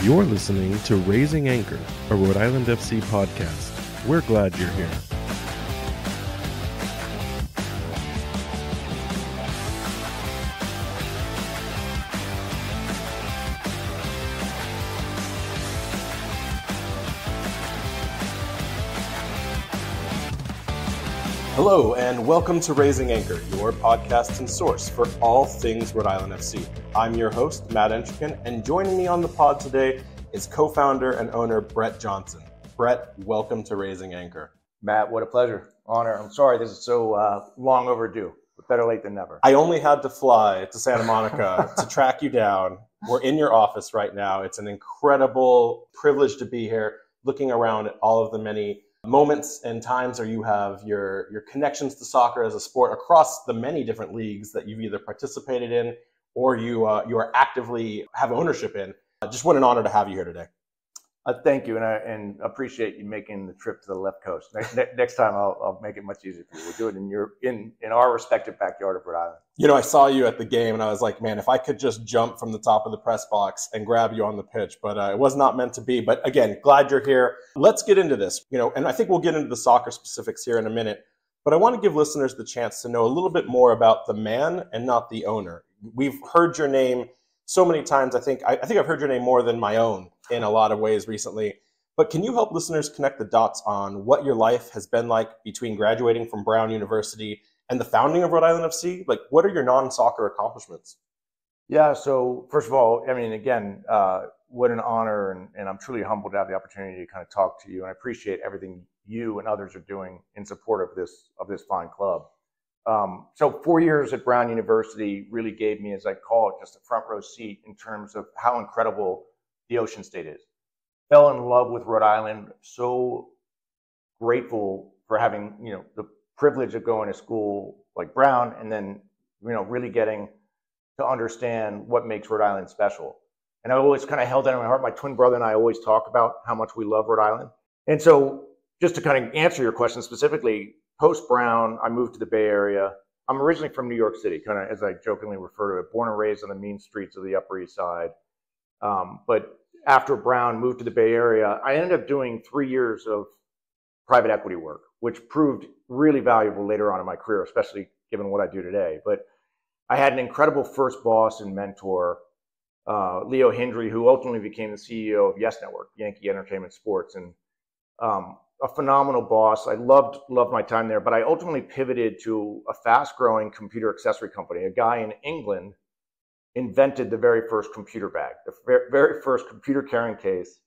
You're listening to Raising Anchor, a Rhode Island FC podcast. We're glad you're here. Hello, and welcome to Raising Anchor, your podcast and source for all things Rhode Island FC. I'm your host, Matt Entrican, and joining me on the pod today is co-founder and owner Brett Johnson. Brett, welcome to Raising Anchor. Matt, what a pleasure. Honor. I'm sorry this is so long overdue, but better late than never. I only had to fly to Santa Monica to track you down. We're in your office right now. It's an incredible privilege to be here, looking around at all of the many moments and times where you have your connections to soccer as a sport across the many different leagues that you've either participated in or you are actively have ownership in. Just what an honor to have you here today. Thank you, and appreciate you making the trip to the left coast. Next time, I'll make it much easier for you. We'll do it in our respective backyard of Rhode Island. You know, I saw you at the game, and I was like, man, if I could just jump from the top of the press box and grab you on the pitch, but it was not meant to be. But again, glad you're here. Let's get into this. You know, and I think we'll get into the soccer specifics here in a minute. But I want to give listeners the chance to know a little bit more about the man and not the owner. We've heard your name so many times. I think I've heard your name more than my own in a lot of ways recently. But can you help listeners connect the dots on what your life has been like between graduating from Brown University and the founding of Rhode Island FC? Like, what are your non-soccer accomplishments? Yeah, so first of all, I mean, again, what an honor, and I'm truly humbled to have the opportunity to kind of talk to you, and I appreciate everything you and others are doing in support of this fine club. So 4 years at Brown University really gave me, as I call it, just a front row seat in terms of how incredible the Ocean State is. Fell in love with Rhode Island. So grateful for having, the privilege of going to school like Brown, and then, really getting to understand what makes Rhode Island special. And I always kind of held that in my heart. My twin brother and I always talk about how much we love Rhode Island. And so just to kind of answer your question specifically, post Brown, I moved to the Bay Area. I'm originally from New York City, kind of as I jokingly refer to it, born and raised on the mean streets of the Upper East Side. But after Brown, moved to the Bay Area, I ended up doing 3 years of private equity work, which proved really valuable later on in my career, especially given what I do today. But I had an incredible first boss and mentor, Leo Hindry, who ultimately became the CEO of Yes Network, Yankee Entertainment Sports, and a phenomenal boss. I loved my time there, but I ultimately pivoted to a fast-growing computer accessory company. A guy in England invented the very first computer bag, the very first computer carrying case.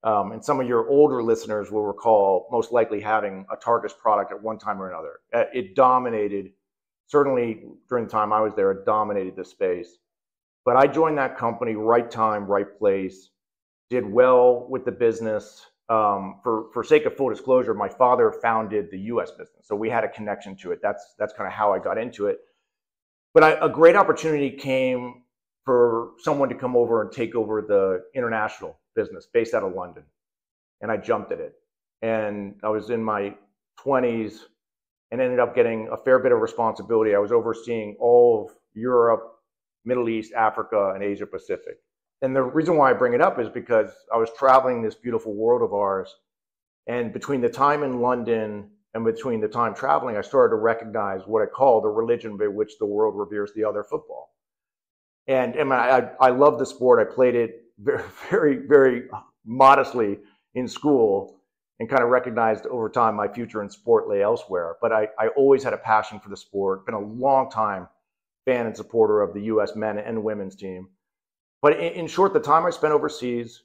And some of your older listeners will recall most likely having a Targus product at one time or another. It dominated, certainly during the time I was there, it dominated the space. But I joined that company, right time, right place, did well with the business. For sake of full disclosure, my father founded the U.S. business, so we had a connection to it. That's kind of how I got into it. But a great opportunity came for someone to come over and take over the international business based out of London, and I jumped at it. And I was in my 20s and ended up getting a fair bit of responsibility. I was overseeing all of Europe, Middle East, Africa, and Asia Pacific. And the reason why I bring it up is because I was traveling this beautiful world of ours, and between the time in London and between the time traveling, I started to recognize what I call the religion by which the world reveres the other, football. And I love the sport. I played it very, very, very modestly in school, and kind of recognized over time my future in sport lay elsewhere. But I always had a passion for the sport, been a long time fan and supporter of the U.S. men and women's team. But in short, the time I spent overseas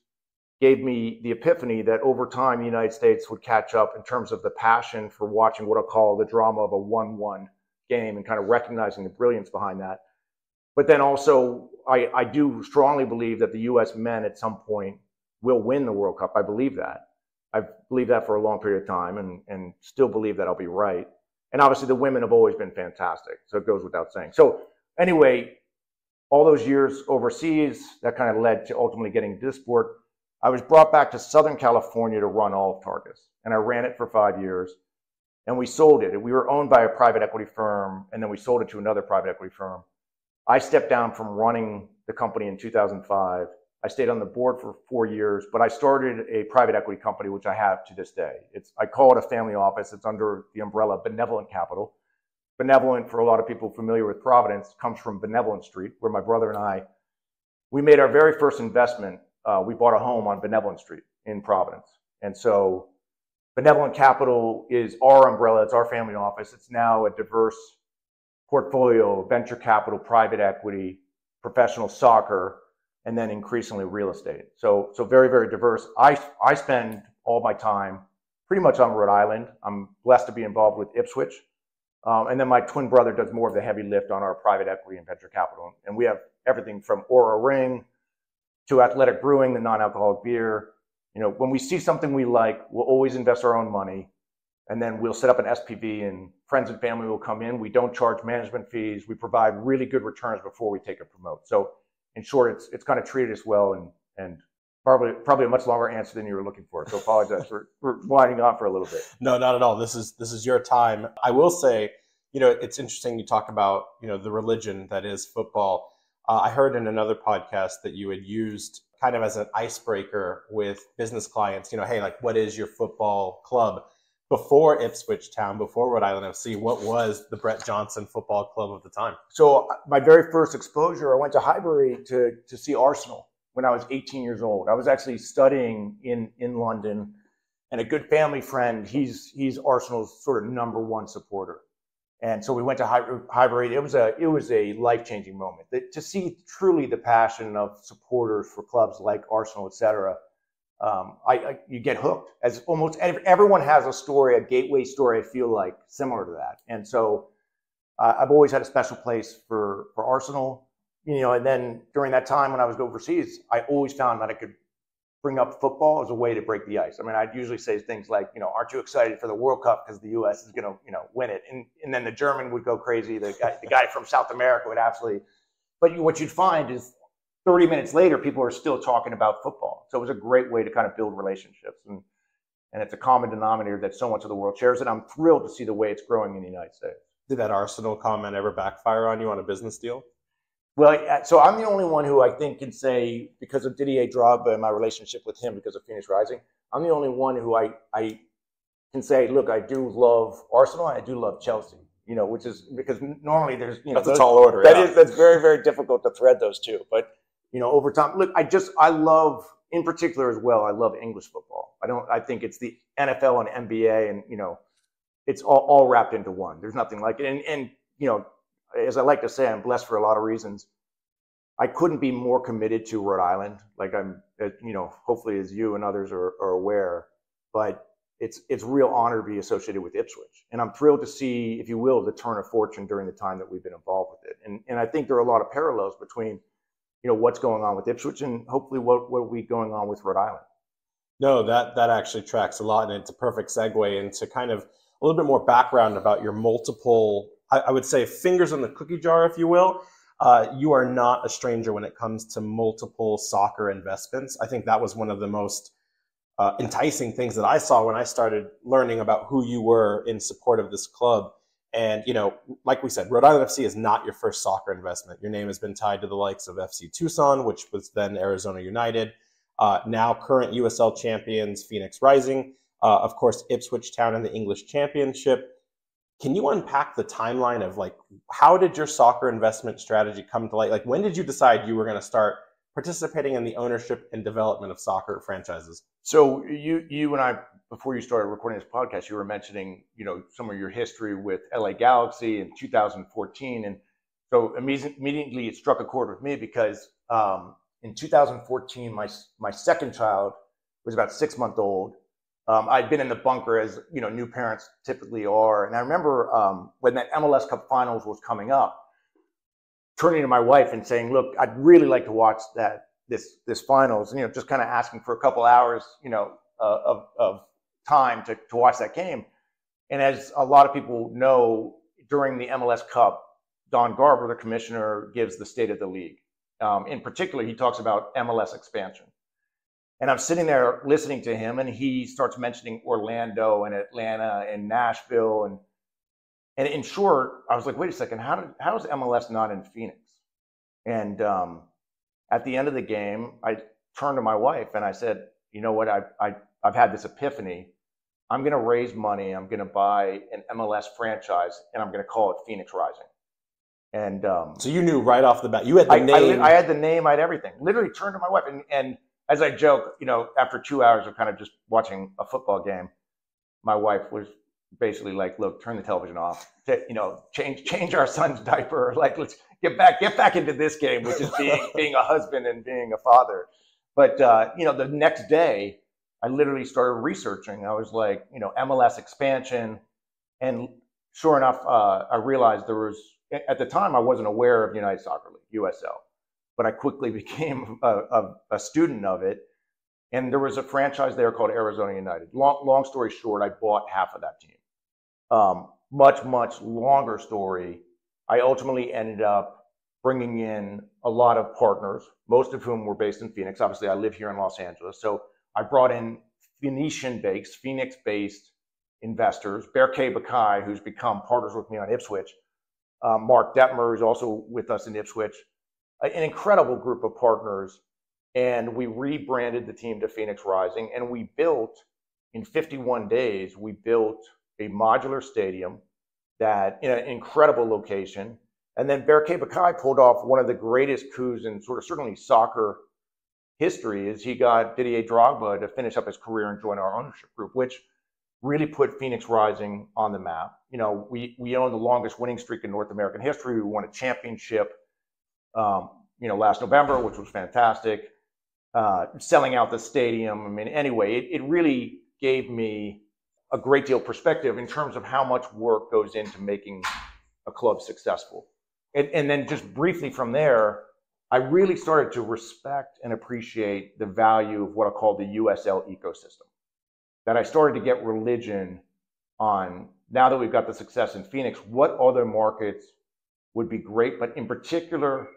gave me the epiphany that over time, the United States would catch up in terms of the passion for watching what I call the drama of a 1-1 game, and kind of recognizing the brilliance behind that. But then also, I do strongly believe that the U.S. men at some point will win the World Cup. I believe that. I've believed that for a long period of time, and still believe that I'll be right. And obviously, the women have always been fantastic, so it goes without saying. So anyway, all those years overseas, that kind of led to ultimately getting into this sport. I was brought back to Southern California to run all of Targus, and I ran it for 5 years, and we sold it. We were owned by a private equity firm, and then we sold it to another private equity firm. I stepped down from running the company in 2005. I stayed on the board for 4 years, but I started a private equity company, which I have to this day. I call it a family office. It's under the umbrella Benevolent Capital. Benevolent, for a lot of people familiar with Providence, comes from Benevolent Street, where my brother and we made our very first investment. We bought a home on Benevolent Street in Providence. And so Benevolent Capital is our umbrella. It's our family office. It's now a diverse portfolio of venture capital, private equity, professional soccer, and then increasingly real estate. So very, very diverse. I spend all my time pretty much on Rhode Island. I'm blessed to be involved with Ipswich. And then my twin brother does more of the heavy lift on our private equity and venture capital. And we have everything from Aura Ring to Athletic Brewing, the non-alcoholic beer. When we see something we like, we'll always invest our own money. And then we'll set up an SPV and friends and family will come in. We don't charge management fees. We provide really good returns before we take a promote. So in short, it's kind of treated us well and probably a much longer answer than you were looking for. So apologize for winding on for a little bit. No, not at all. This is your time. I will say, it's interesting you talk about, the religion that is football. I heard in another podcast that you had used kind of as an icebreaker with business clients, hey, like, what is your football club? Before Ipswich Town, before Rhode Island FC, what was the Brett Johnson Football Club of the time? So my very first exposure, I went to Highbury to see Arsenal when I was 18 years old. I was actually studying in London, and a good family friend, he's Arsenal's sort of #1 supporter. And so we went to Highbury. It was a life-changing moment. To see truly the passion of supporters for clubs like Arsenal, et cetera, you get hooked. As almost everyone has a story, a gateway story, I feel like, similar to that. And so I've always had a special place for Arsenal, and then during that time when I was overseas, I always found that I could bring up football as a way to break the ice. I mean, I'd usually say things like, aren't you excited for the World Cup because the U.S. is going to, win it? And then the German would go crazy. The guy from South America would absolutely. But what you'd find is 30 minutes later, people are still talking about football. So it was a great way to kind of build relationships. And it's a common denominator that so much of the world shares. And I'm thrilled to see the way it's growing in the United States. Did that Arsenal comment ever backfire on you on a business deal? Well, so I'm the only one who I think can say, because of Didier Drogba and my relationship with him because of Phoenix Rising, I'm the only one who I can say, look, I do love Arsenal and I do love Chelsea. Which is because normally there's, that's a tall order. That's very, very difficult to thread those two. But over time, look, I love, in particular as well, I love English football. I think it's the NFL and NBA, and it's all wrapped into one. There's nothing like it. And as I like to say, I'm blessed for a lot of reasons. I couldn't be more committed to Rhode Island. Like hopefully as you and others are aware, but it's a real honor to be associated with Ipswich. And I'm thrilled to see, if you will, the turn of fortune during the time that we've been involved with it. And I think there are a lot of parallels between what's going on with Ipswich and hopefully what will be going on with Rhode Island. No, that actually tracks a lot, and it's a perfect segue into kind of a little bit more background about your multiple, I would say, fingers in the cookie jar, if you will. You are not a stranger when it comes to multiple soccer investments. I think that was one of the most enticing things that I saw when I started learning about who you were in support of this club. And, like we said, Rhode Island FC is not your first soccer investment. Your name has been tied to the likes of FC Tucson, which was then Arizona United, now current USL champions, Phoenix Rising, of course, Ipswich Town in the English Championship. Can you unpack the timeline of, like, how did your soccer investment strategy come to light? Like, when did you decide you were going to start participating in the ownership and development of soccer franchises? So you and I, before you started recording this podcast, you were mentioning, some of your history with LA Galaxy in 2014. And so immediately it struck a chord with me because in 2014, my second child was about 6 months old. I'd been in the bunker, as new parents typically are. And I remember when that MLS Cup Finals was coming up, turning to my wife and saying, look, I'd really like to watch this finals, and just kind of asking for a couple hours, of time to watch that game. And as a lot of people know, during the MLS Cup, Don Garber, the commissioner, gives the state of the league. In particular, he talks about MLS expansion. And I'm sitting there listening to him, and he starts mentioning Orlando and Atlanta and Nashville. And in short, I was like, wait a second, how is MLS not in Phoenix? And at the end of the game, turned to my wife and I said, you know what, I've had this epiphany. I'm going to raise money. I'm going to buy an MLS franchise, and I'm going to call it Phoenix Rising. And so you knew right off the bat. You had the name. I had the name. I had everything. Literally turned to my wife, and as I joke, after 2 hours of kind of just watching a football game, my wife was basically like, "Look, turn the television off. Change our son's diaper. Like, let's get back into this game, which is being a husband and being a father." But the next day, I literally started researching. I was like, MLS expansion, and sure enough, I realized there was. At the time, I wasn't aware of United Soccer League, USL, but I quickly became a student of it. And there was a franchise there called Arizona United. Long story short, I bought half of that team. Much longer story, I ultimately ended up bringing in a lot of partners, most of whom were based in Phoenix. Obviously, I live here in Los Angeles. So I brought in Phoenix-based investors, Berkay Bakai, who's become partners with me on Ipswich, Mark Detmer, who's also with us in Ipswich, an incredible group of partners. And we rebranded the team to Phoenix Rising. And we built, in 51 days, we built a modular stadium that in an incredible location. And then Berkay Bakai pulled off one of the greatest coups in certainly soccer history, is he got Didier Drogba to finish up his career and join our ownership group, which really put Phoenix Rising on the map. We own the longest winning streak in North American history. We won a championship, last November, which was fantastic. Selling out the stadium. I mean, anyway, it really gave me a great deal of perspective in terms of how much work goes into making a club successful. And then just briefly from there, I really started to respect and appreciate the value of what I call the USL ecosystem. That I started to get religion on, now that we've got the success in Phoenix, what other markets would be great, but in particular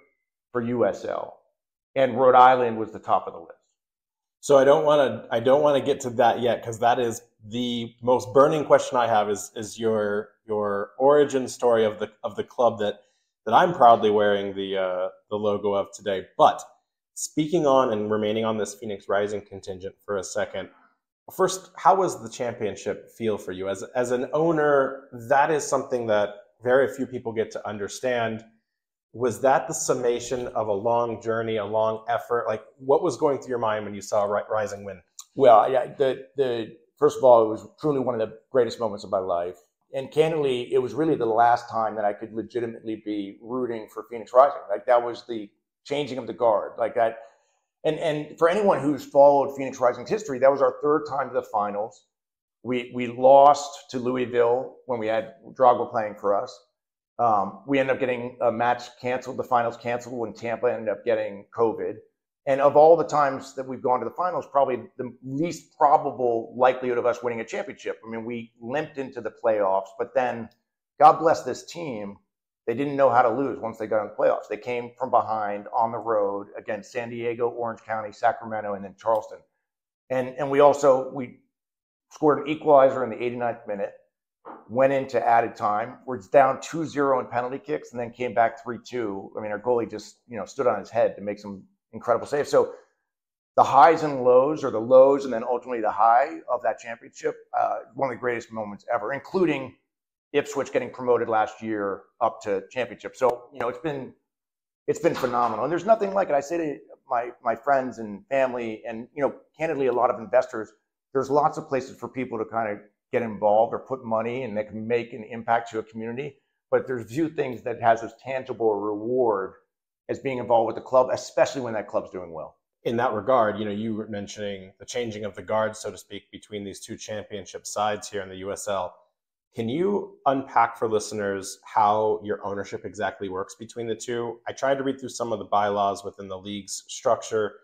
for USL. And Rhode Island was the top of the list. So I don't want to get to that yet, because that is the most burning question I have is your origin story of the club that I'm proudly wearing the logo of today. But speaking on and remaining on this Phoenix Rising contingent for a second, first, how was the championship feel for you? As an owner, that is something that very few people get to understand. Was that the summation of a long journey, a long effort? Like, what was going through your mind when you saw Rising win? Well, yeah, first of all, it was truly one of the greatest moments of my life. And candidly, it was really the last time that I could legitimately be rooting for Phoenix Rising. Like, that was the changing of the guard. Like that. And for anyone who's followed Phoenix Rising's history, that was our third time to the finals. We lost to Louisville when we had Drogba playing for us. We ended up getting a match canceled, the finals canceled, when Tampa ended up getting COVID. And of all the times that we've gone to the finals, probably the least probable likelihood of us winning a championship. I mean, we limped into the playoffs, but then God bless this team. They didn't know how to lose once they got in the playoffs. They came from behind on the road against San Diego, Orange County, Sacramento, and then Charleston. And we scored an equalizer in the 89th minute, went into added time. We're down 2-0 in penalty kicks, and then came back 3-2. I mean, our goalie just stood on his head to make some incredible saves. So the highs and lows, or the lows and then ultimately the high of that championship, one of the greatest moments ever, including Ipswich getting promoted last year up to championship. So, it's been phenomenal. And there's nothing like it. I say to my friends and family and, candidly, a lot of investors, there's lots of places for people to kind of get involved or put money and they can make an impact to a community. But there's few things that has as tangible a reward as being involved with the club, especially when that club's doing well. In that regard, you were mentioning the changing of the guard, so to speak, between these two championship sides here in the USL. Can you unpack for listeners how your ownership exactly works between the two? I tried to read through some of the bylaws within the league's structure,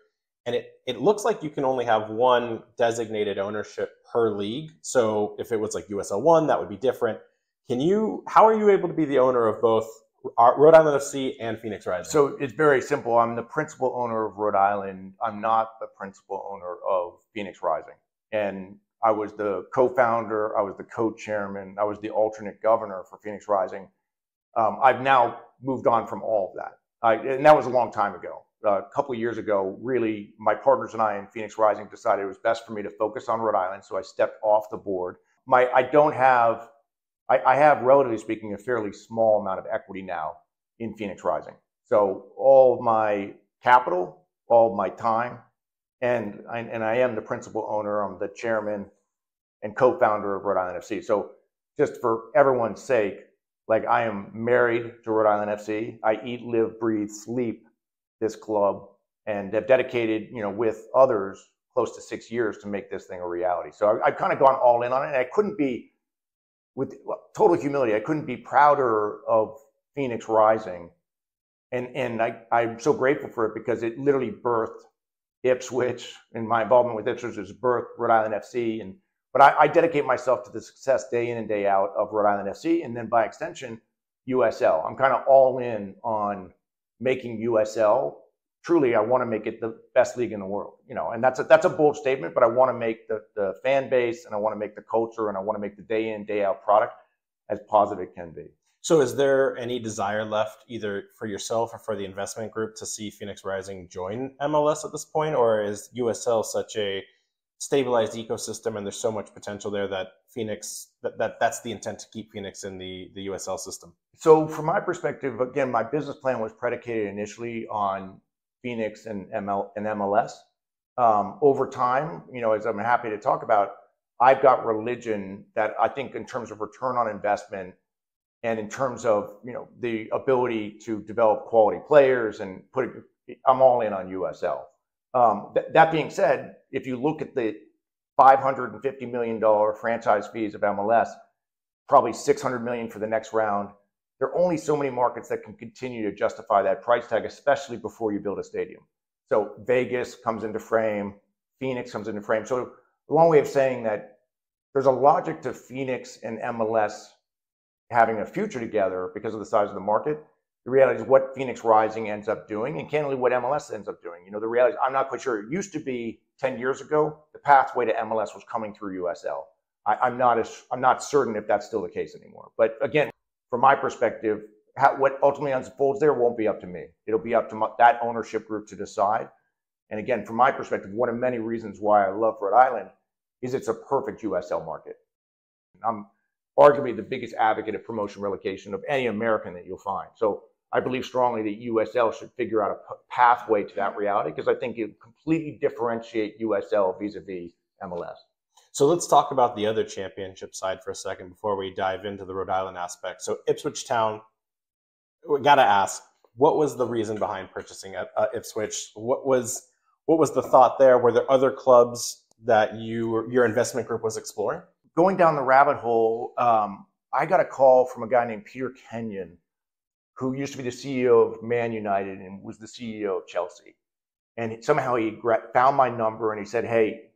and it looks like you can only have one designated ownership per league. So if it was like USL 1, that would be different. How are you able to be the owner of both Rhode Island FC and Phoenix Rising? So it's very simple. I'm the principal owner of Rhode Island. I'm not the principal owner of Phoenix Rising. And I was the co-founder, I was the co-chairman, I was the alternate governor for Phoenix Rising. I've now moved on from all of that. And that was a long time ago. a couple of years ago, really, my partners and I in Phoenix Rising decided it was best for me to focus on Rhode Island. So I stepped off the board. I have, relatively speaking, a fairly small amount of equity now in Phoenix Rising. So all of my capital, all of my time, and I am the principal owner. I'm the chairman and co-founder of Rhode Island FC. So just for everyone's sake, like, I am married to Rhode Island FC. I eat, live, breathe, sleep this club, and have dedicated, with others, close to 6 years to make this thing a reality. So I've kind of gone all in on it, and I couldn't be, with total humility, I couldn't be prouder of Phoenix Rising. And I'm so grateful for it, because it literally birthed Ipswich, and my involvement with Ipswich has birthed Rhode Island FC. But I dedicate myself to the success day in and day out of Rhode Island FC, and then by extension, USL. I'm kind of all in on making USL. Truly, I want to make it the best league in the world, and that's a bold statement, but I want to make the fan base, and I want to make the culture, and I want to make the day in, day out product as positive it can be. So is there any desire left, either for yourself or for the investment group, to see Phoenix Rising join MLS at this point? Or is USL such a stabilized ecosystem and there's so much potential there that that's the intent, to keep Phoenix in the USL system? So from my perspective, again, my business plan was predicated initially on Phoenix and MLS. Over time, as I'm happy to talk about, I've got religion that I think, in terms of return on investment, and in terms of, the ability to develop quality players and I'm all in on USL. That being said, if you look at the $550 million franchise fees of MLS, probably $600 million for the next round, there are only so many markets that can continue to justify that price tag, especially before you build a stadium. So Vegas comes into frame, Phoenix comes into frame. So a long way of saying that there's a logic to Phoenix and MLS having a future together because of the size of the market. The reality is what Phoenix Rising ends up doing, and candidly what MLS ends up doing. The reality is, I'm not quite sure. It used to be 10 years ago, the pathway to MLS was coming through USL. I'm not certain if that's still the case anymore. But again, from my perspective, what ultimately unfolds there won't be up to me. It'll be up to that ownership group to decide. And again, from my perspective, one of many reasons why I love Rhode Island is it's a perfect USL market. I'm arguably the biggest advocate of promotion relegation of any American that you'll find. So I believe strongly that USL should figure out a pathway to that reality, because I think it completely differentiate USL vis-a-vis MLS. So let's talk about the other championship side for a second before we dive into the Rhode Island aspect. So Ipswich Town, we got to ask, what was the reason behind purchasing Ipswich? What was the thought there? Were there other clubs that your investment group was exploring? Going down the rabbit hole, I got a call from a guy named Peter Kenyon, who used to be the CEO of Man United and was the CEO of Chelsea. And somehow he found my number and he said, "Hey,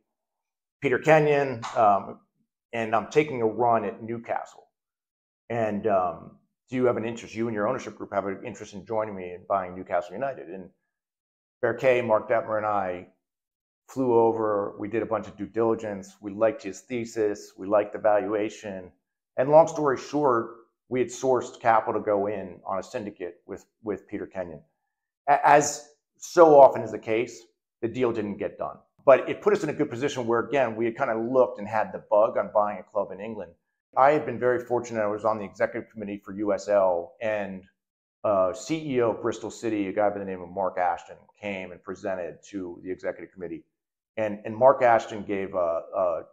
Peter Kenyon, and I'm taking a run at Newcastle. And do you have an interest, you and your ownership group have an interest in joining me in buying Newcastle United?" And Berkay, Mark Detmer, and I flew over. We did a bunch of due diligence. We liked his thesis. We liked the valuation. And long story short, we had sourced capital to go in on a syndicate with Peter Kenyon. As so often is the case, the deal didn't get done. But it put us in a good position where, again, we had kind of looked and had the bug on buying a club in England. I had been very fortunate. I was on the executive committee for USL, and CEO of Bristol City, a guy by the name of Mark Ashton, came and presented to the executive committee. And Mark Ashton gave a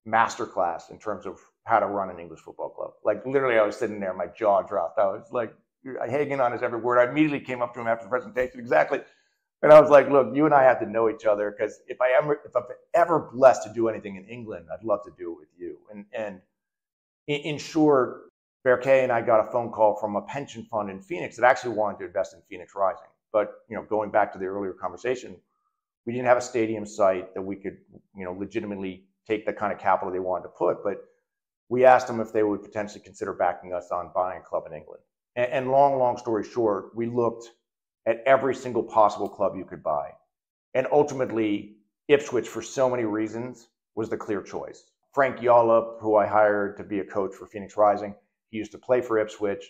masterclass in terms of how to run an English football club. Like, literally, I was sitting there, my jaw dropped. I was like, hanging on his every word. I immediately came up to him after the presentation, exactly. And I was like, "Look, you and I have to know each other, because if I'm ever blessed to do anything in England, I'd love to do it with you." And in short, Berkay and I got a phone call from a pension fund in Phoenix that actually wanted to invest in Phoenix Rising. But going back to the earlier conversation, we didn't have a stadium site that we could legitimately take the kind of capital they wanted to put. But we asked them if they would potentially consider backing us on buying a club in England. And long story short, we looked at every single possible club you could buy. And ultimately, Ipswich, for so many reasons, was the clear choice. Frank Yallop, who I hired to be a coach for Phoenix Rising, he used to play for Ipswich.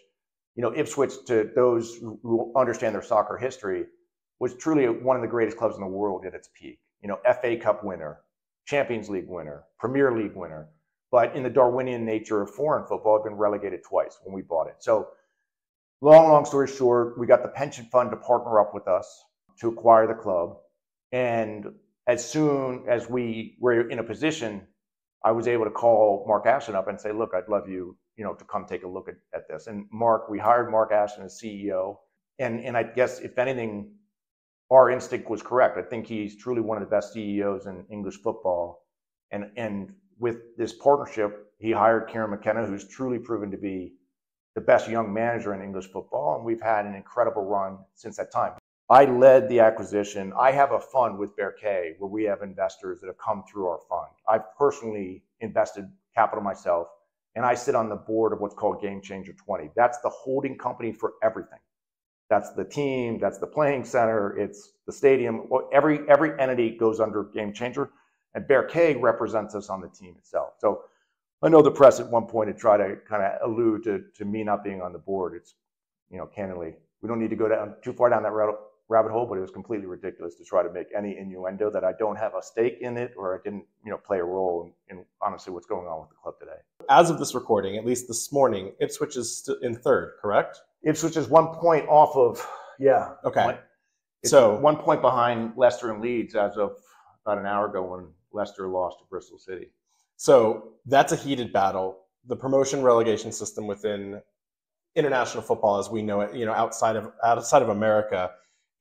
Ipswich, to those who understand their soccer history, was truly one of the greatest clubs in the world at its peak. You know, FA Cup winner, Champions League winner, Premier League winner. But in the Darwinian nature of foreign football, it had been relegated twice when we bought it. So long story short, we got the pension fund to partner up with us to acquire the club. And as soon as we were in a position, I was able to call Mark Ashton up and say, look, I'd love you, to come take a look at this. And we hired Mark Ashton as CEO. And I guess, if anything, our instinct was correct. I think he's truly one of the best CEOs in English football. And with this partnership, he hired Kieran McKenna, who's truly proven to be the best young manager in English football. And we've had an incredible run since that time. I led the acquisition. I have a fund with Bear K where we have investors that have come through our fund. I've personally invested capital myself, and I sit on the board of what's called Game Changer 20. That's the holding company for everything. That's the team, that's the playing center, it's the stadium. Every entity goes under Game Changer, and Bear K represents us on the team itself. So I know the press at one point had tried to kind of allude to me not being on the board. It's, candidly, we don't need to go too far down that rabbit hole, but it was completely ridiculous to try to make any innuendo that I don't have a stake in it or I didn't, play a role in honestly what's going on with the club today. As of this recording, at least this morning, Ipswich is in third, correct? Ipswich is 1 point off of, yeah. Okay. So 1 point behind Leicester and Leeds as of about an hour ago when Leicester lost to Bristol City. So that's a heated battle. The promotion relegation system within international football, as we know it, outside of America,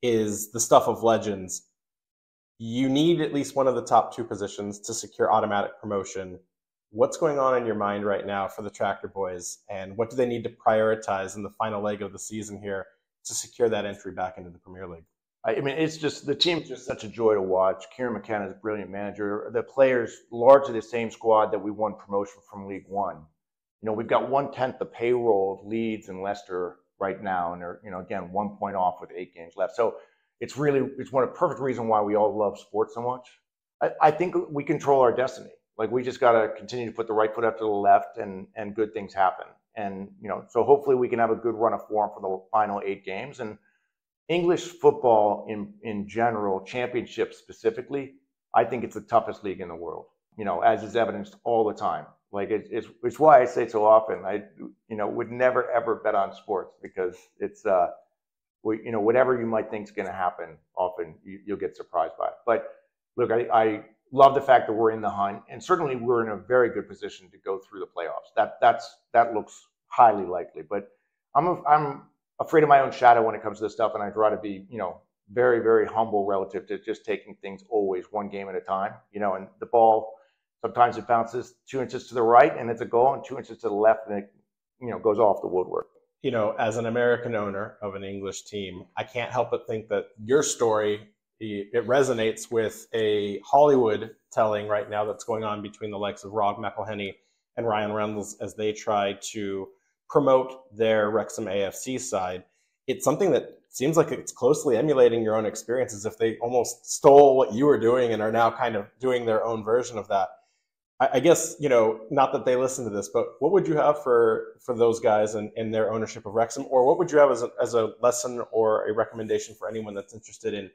is the stuff of legends. You need at least one of the top two positions to secure automatic promotion. What's going on in your mind right now for the Tractor Boys, and what do they need to prioritize in the final leg of the season here to secure that entry back into the Premier League? I mean, it's just, the team's just such a joy to watch. Kieran McKenna is a brilliant manager. The players, largely the same squad that we won promotion from League One. We've got 1/10 the payroll of Leeds and Leicester right now, and they're, again, 1 point off with 8 games left. So it's one of the perfect reason why we all love sports so much. I think we control our destiny. Like, we just got to continue to put the right foot after the left, and good things happen. And, so hopefully we can have a good run of form for the final 8 games. And English football in general, Championship specifically, I think it's the toughest league in the world, as is evidenced all the time. Like, it's why I say so often, I would never, ever bet on sports, because it's, whatever you might think is going to happen, often you'll get surprised by it. But look, I love the fact that we're in the hunt, and certainly we're in a very good position to go through the playoffs. That looks highly likely, but I'm afraid of my own shadow when it comes to this stuff, and I try to be, very, very humble relative to just taking things always one game at a time. And the ball, sometimes it bounces 2 inches to the right and it's a goal, and 2 inches to the left and it, goes off the woodwork. As an American owner of an English team, I can't help but think that your story, it resonates with a Hollywood telling right now that's going on between the likes of Rog McElhenney and Ryan Reynolds as they try to promote their Wrexham AFC side. It's something that seems like it's closely emulating your own experience, as if they almost stole what you were doing and are now kind of doing their own version of that. I guess, not that they listen to this, but what would you have for those guys and their ownership of Wrexham? Or what would you have as a lesson or a recommendation for anyone that's interested in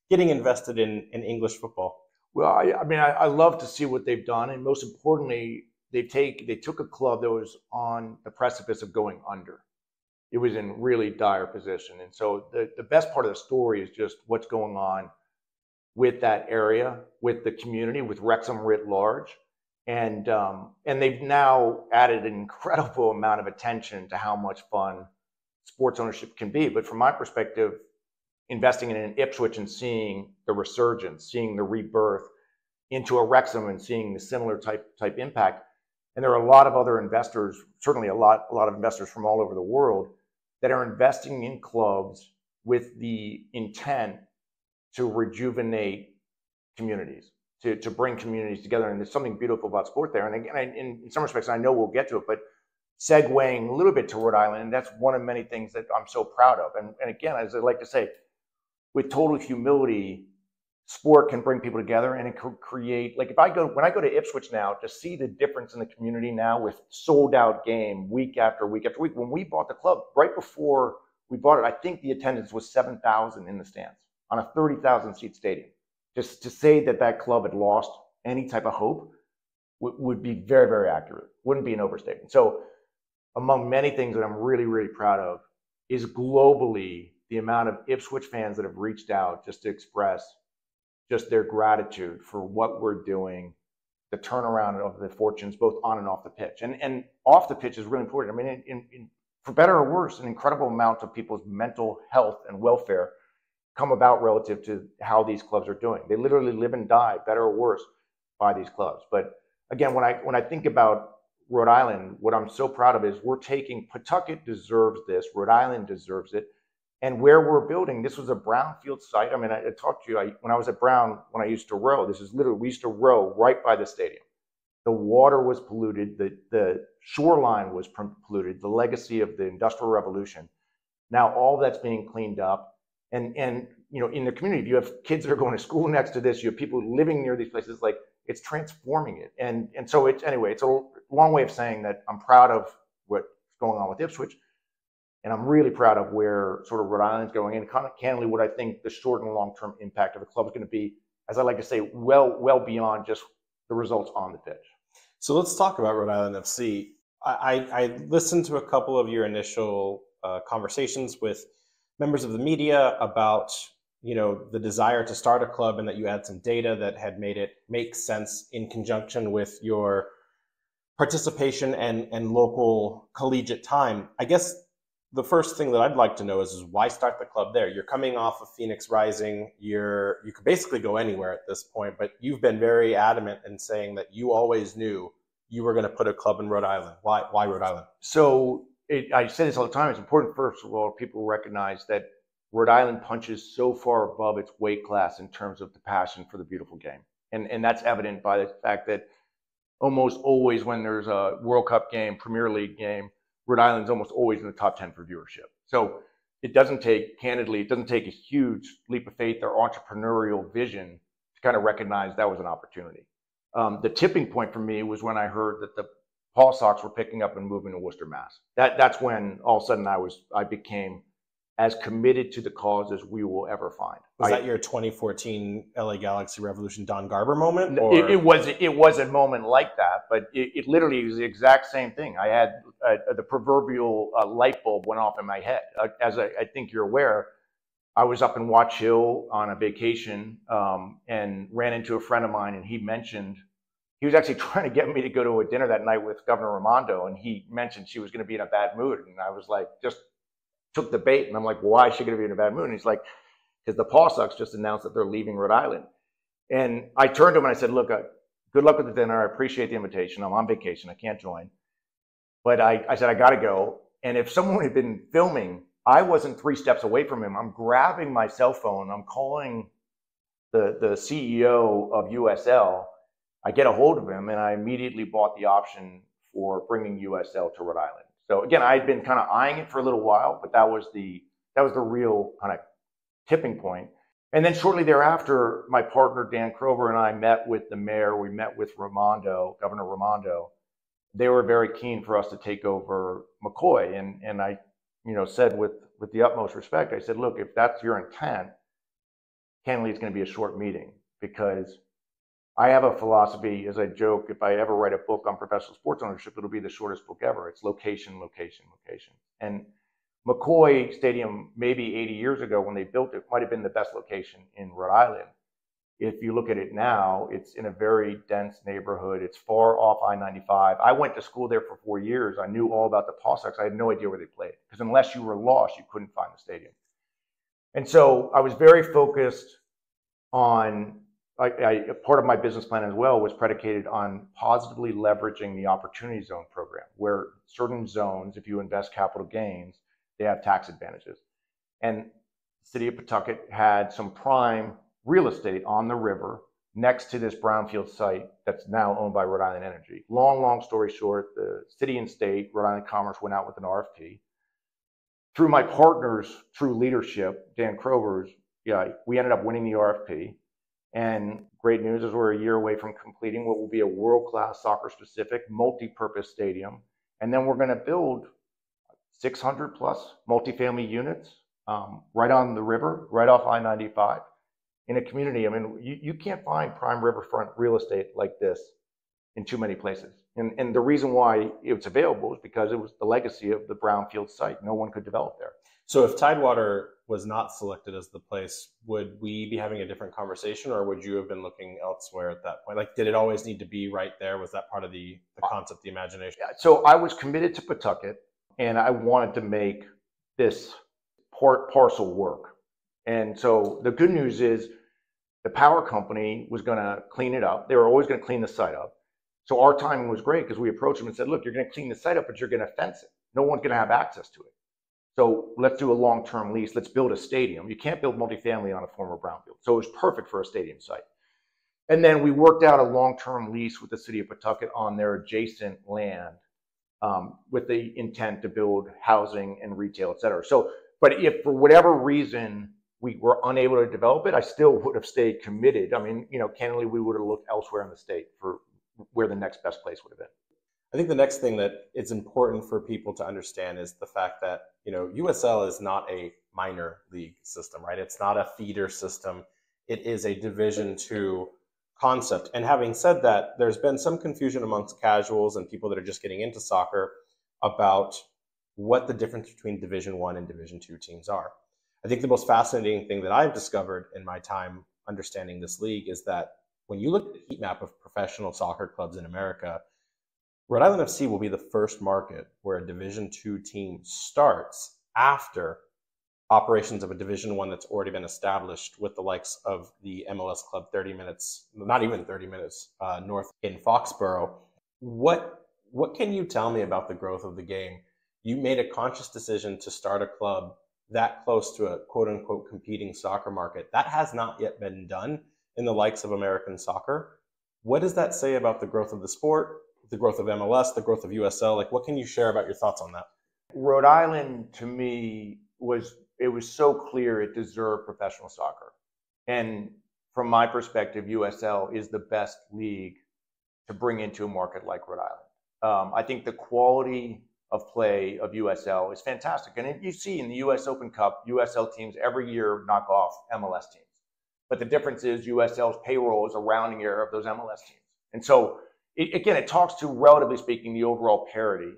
getting invested in English football? Well, I love to see what they've done. And most importantly, they took a club that was on the precipice of going under. It was in really dire position. And so the best part of the story is just what's going on with that area, with the community, with Wrexham writ large. And they've now added an incredible amount of attention to how much fun sports ownership can be. But from my perspective, investing in an Ipswich and seeing the resurgence, seeing the rebirth into a Wrexham and seeing the similar type impact. And there are a lot of other investors, certainly a lot of investors from all over the world, that are investing in clubs with the intent to rejuvenate communities, to bring communities together. And there's something beautiful about sport there. And again, in some respects, I know we'll get to it, but segueing a little bit to Rhode Island, and that's one of many things that I'm so proud of. And again, as I like to say, with total humility, sport can bring people together, and it can create, like when I go to Ipswich now, to see the difference in the community now with sold out game week after week after week. When we bought the club, right before we bought it, I think the attendance was 7,000 in the stands. on a 30,000 seat stadium. Just to say that that club had lost any type of hope would be very, very accurate. Wouldn't be an overstatement. So among many things that I'm really, really proud of is globally the amount of Ipswich fans that have reached out just to express just their gratitude for what we're doing, the turnaround of the fortunes, both on and off the pitch. And off the pitch is really important. I mean, for better or worse, an incredible amount of people's mental health and welfare come about relative to how these clubs are doing. They literally live and die, better or worse, by these clubs. But again, when I think about Rhode Island, what I'm so proud of is we're taking, Pawtucket deserves this, Rhode Island deserves it, and where we're building, this was a brownfield site. I mean, I talked to you, when I was at Brown, when I used to row, this is literally, we used to row right by the stadium. The water was polluted, the shoreline was polluted, the legacy of the Industrial Revolution. Now all that's being cleaned up, and you know, in the community, if you have kids that are going to school next to this, you have people living near these places, like, it's transforming it. And so it's, anyway, it's a long way of saying that I'm proud of what's going on with Ipswich, and I'm really proud of where sort of Rhode Island's going, and kind of candidly what I think the short and long-term impact of the club is going to be, as I like to say, well beyond just the results on the pitch. So let's talk about Rhode Island FC. I listened to a couple of your initial conversations with members of the media about, you know, the desire to start a club, and that you had some data that had made it make sense in conjunction with your participation and local collegiate time. I guess the first thing that I'd like to know is why start the club there? You're coming off of Phoenix Rising. You could basically go anywhere at this point, but you've been very adamant in saying that you always knew you were going to put a club in Rhode Island. Why Rhode Island? So I say this all the time. It's important, first of all, people recognize that Rhode Island punches so far above its weight class in terms of the passion for the beautiful game. And that's evident by the fact that almost always when there's a World Cup game, Premier League game, Rhode Island's almost always in the top 10 for viewership. So it doesn't take, candidly, it doesn't take a huge leap of faith or entrepreneurial vision to kind of recognize that was an opportunity. The tipping point for me was when I heard that the Paw Sox were picking up and moving to Worcester, Mass. That's when all of a sudden I became as committed to the cause as we will ever find. Was that your 2014 LA Galaxy Revolution Don Garber moment? Or? It was a moment like that, but it literally was the exact same thing. I had the proverbial light bulb went off in my head. As I think you're aware, I was up in Watch Hill on a vacation and ran into a friend of mine, and he was actually trying to get me to go to a dinner that night with Governor Raimondo, and he mentioned she was going to be in a bad mood, and I was like, just took the bait, and I'm like, well, why is she going to be in a bad mood? And he's like, because the Paw Sox just announced that they're leaving Rhode Island. And I turned to him and I said, look, good luck with the dinner. I appreciate the invitation. I'm on vacation. I can't join. But I said, I got to go. And if someone had been filming, I wasn't 3 steps away from him. I'm grabbing my cell phone. I'm calling the CEO of USL. I get a hold of him, and I immediately bought the option for bringing USL to Rhode Island. So again, I had been kind of eyeing it for a little while, but that was the real kind of tipping point. And then shortly thereafter, my partner Dan Krover and I met with the mayor. We met with Raimondo, Governor Raimondo. They were very keen for us to take over McCoy, and I, said with the utmost respect, I said, look, if that's your intent, candidly, it's going to be a short meeting, because I have a philosophy, as I joke, if I ever write a book on professional sports ownership, it'll be the shortest book ever. It's location, location, location. And McCoy Stadium, maybe 80 years ago when they built it, might have been the best location in Rhode Island. If you look at it now, it's in a very dense neighborhood. It's far off I-95. I went to school there for 4 years. I knew all about the Paw Sox. I had no idea where they played, because unless you were lost, you couldn't find the stadium. And so I was very focused on part of my business plan as well was predicated on positively leveraging the Opportunity Zone program, where certain zones, if you invest capital gains, they have tax advantages. And the city of Pawtucket had some prime real estate on the river next to this brownfield site that's now owned by Rhode Island Energy. Long story short, the city and state, Rhode Island Commerce, went out with an RFP. Through my partner's true leadership, Dan Krover's, we ended up winning the RFP. And great news is we're a year away from completing what will be a world-class soccer-specific multi-purpose stadium. And then we're going to build 600 plus multifamily units, right on the river, right off I-95, in a community. I mean, you can't find prime riverfront real estate like this in too many places. And the reason why it's available is because it was the legacy of the brownfield site. No one could develop there. So if Tidewater was not selected as the place, would we be having a different conversation, or would you have been looking elsewhere at that point? Like, did it always need to be right there? Was that part of the concept, the imagination? So I was committed to Pawtucket, and I wanted to make this parcel work. And so the good news is the power company was going to clean it up. They were always going to clean the site up. So our timing was great because we approached them and said, look, you're going to clean the site up, but you're going to fence it. No one's going to have access to it. So let's do a long-term lease. Let's build a stadium. You can't build multifamily on a former brownfield. So it was perfect for a stadium site. And then we worked out a long-term lease with the city of Pawtucket on their adjacent land with the intent to build housing and retail, et cetera. So, but if for whatever reason we were unable to develop it, I still would have stayed committed. I mean, candidly, we would have looked elsewhere in the state for where the next best place would have been. I think the next thing that it's important for people to understand is the fact that, USL is not a minor league system, right? It's not a feeder system. It is a Division II concept. And having said that, there's been some confusion amongst casuals and people that are just getting into soccer about what the difference between Division I and Division II teams are. I think the most fascinating thing that I've discovered in my time understanding this league is that when you look at the heat map of professional soccer clubs in America, Rhode Island FC will be the first market where a Division II team starts after operations of a Division I that's already been established, with the likes of the MLS club 30 minutes, not even 30 minutes, north in Foxborough. What can you tell me about the growth of the game? You made a conscious decision to start a club that close to a quote-unquote competing soccer market. That has not yet been done in the likes of American soccer. What does that say about the growth of the sport, the growth of MLS, the growth of USL? Like, what can you share about your thoughts on that? Rhode Island, to me, was so clear it deserved professional soccer. And from my perspective, USL is the best league to bring into a market like Rhode Island. I think the quality of play of USL is fantastic. And you see in the US Open Cup, USL teams every year knock off MLS teams. But the difference is USL's payroll is a rounding error of those MLS teams. And so, it talks to, relatively speaking, the overall parity.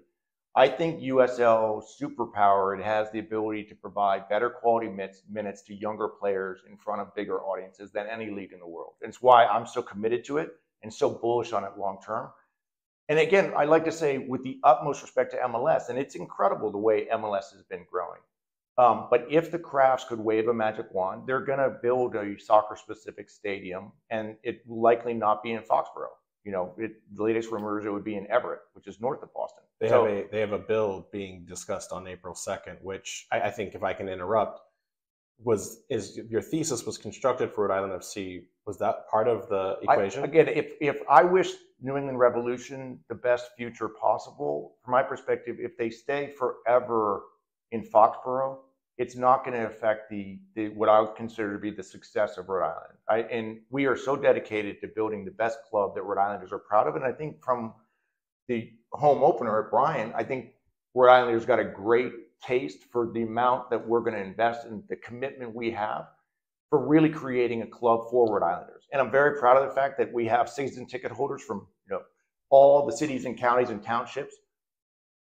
I think USL superpower, it has the ability to provide better quality minutes to younger players in front of bigger audiences than any league in the world. And it's why I'm so committed to it and so bullish on it long term. And again, I like to say, with the utmost respect to MLS, and it's incredible the way MLS has been growing. But if the Crafts could wave a magic wand, they're going to build a soccer-specific stadium, and it will likely not be in Foxborough. The latest rumors it would be in Everett, which is north of Boston. They have a bill being discussed on April 2nd, which I think, if I can interrupt, is your thesis was constructed for Rhode Island FC. Was that part of the equation? Again, if I wish New England Revolution the best future possible, from my perspective, if they stay forever in Foxborough, it's not going to affect the what I would consider to be the success of Rhode Island. And we are so dedicated to building the best club that Rhode Islanders are proud of. And I think from the home opener at Bryan, I think Rhode Islanders got a great taste for the amount that we're going to invest and the commitment we have for really creating a club for Rhode Islanders. And I'm very proud of the fact that we have season ticket holders from all the cities and counties and townships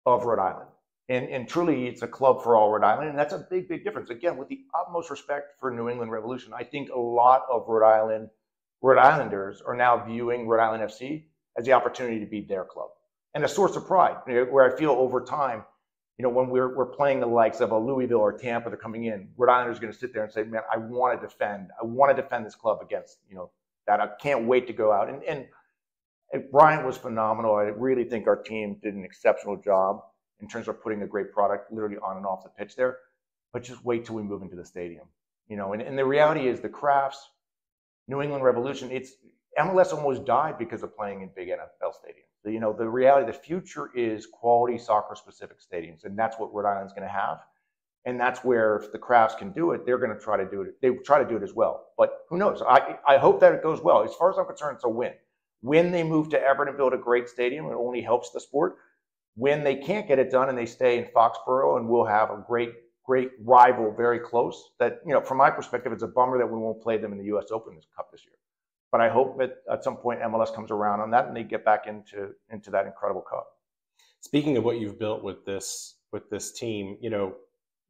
of Rhode Island. And truly, it's a club for all Rhode Island, and that's a big, big difference. Again, with the utmost respect for New England Revolution, I think a lot of Rhode Islanders are now viewing Rhode Island FC as the opportunity to be their club and a source of pride. Where I feel over time, when we're playing the likes of a Louisville or Tampa, they're coming in, Rhode Islanders are going to sit there and say, "Man, I want to defend this club against that. I can't wait to go out." And Bryant was phenomenal. I really think our team did an exceptional job in terms of putting a great product literally on and off the pitch there. But just wait till we move into the stadium. And the reality is the Crafts, New England Revolution, MLS almost died because of playing in big NFL stadiums. The reality, the future is quality soccer-specific stadiums, and that's what Rhode Island's going to have. And that's where, if the Crafts can do it, they're going to try to do it. They try to do it as well. But who knows? I hope that it goes well. As far as I'm concerned, it's a win. When they move to Everett and build a great stadium, it only helps the sport. When they can't get it done and they stay in Foxborough, and we'll have a great great rival, very close. That, you know, from my perspective, it's a bummer that we won't play them in the U.S. Open Cup this year. But I hope that at some point MLS comes around on that and they get back into that incredible cup. Speaking of what you've built with this team, you know,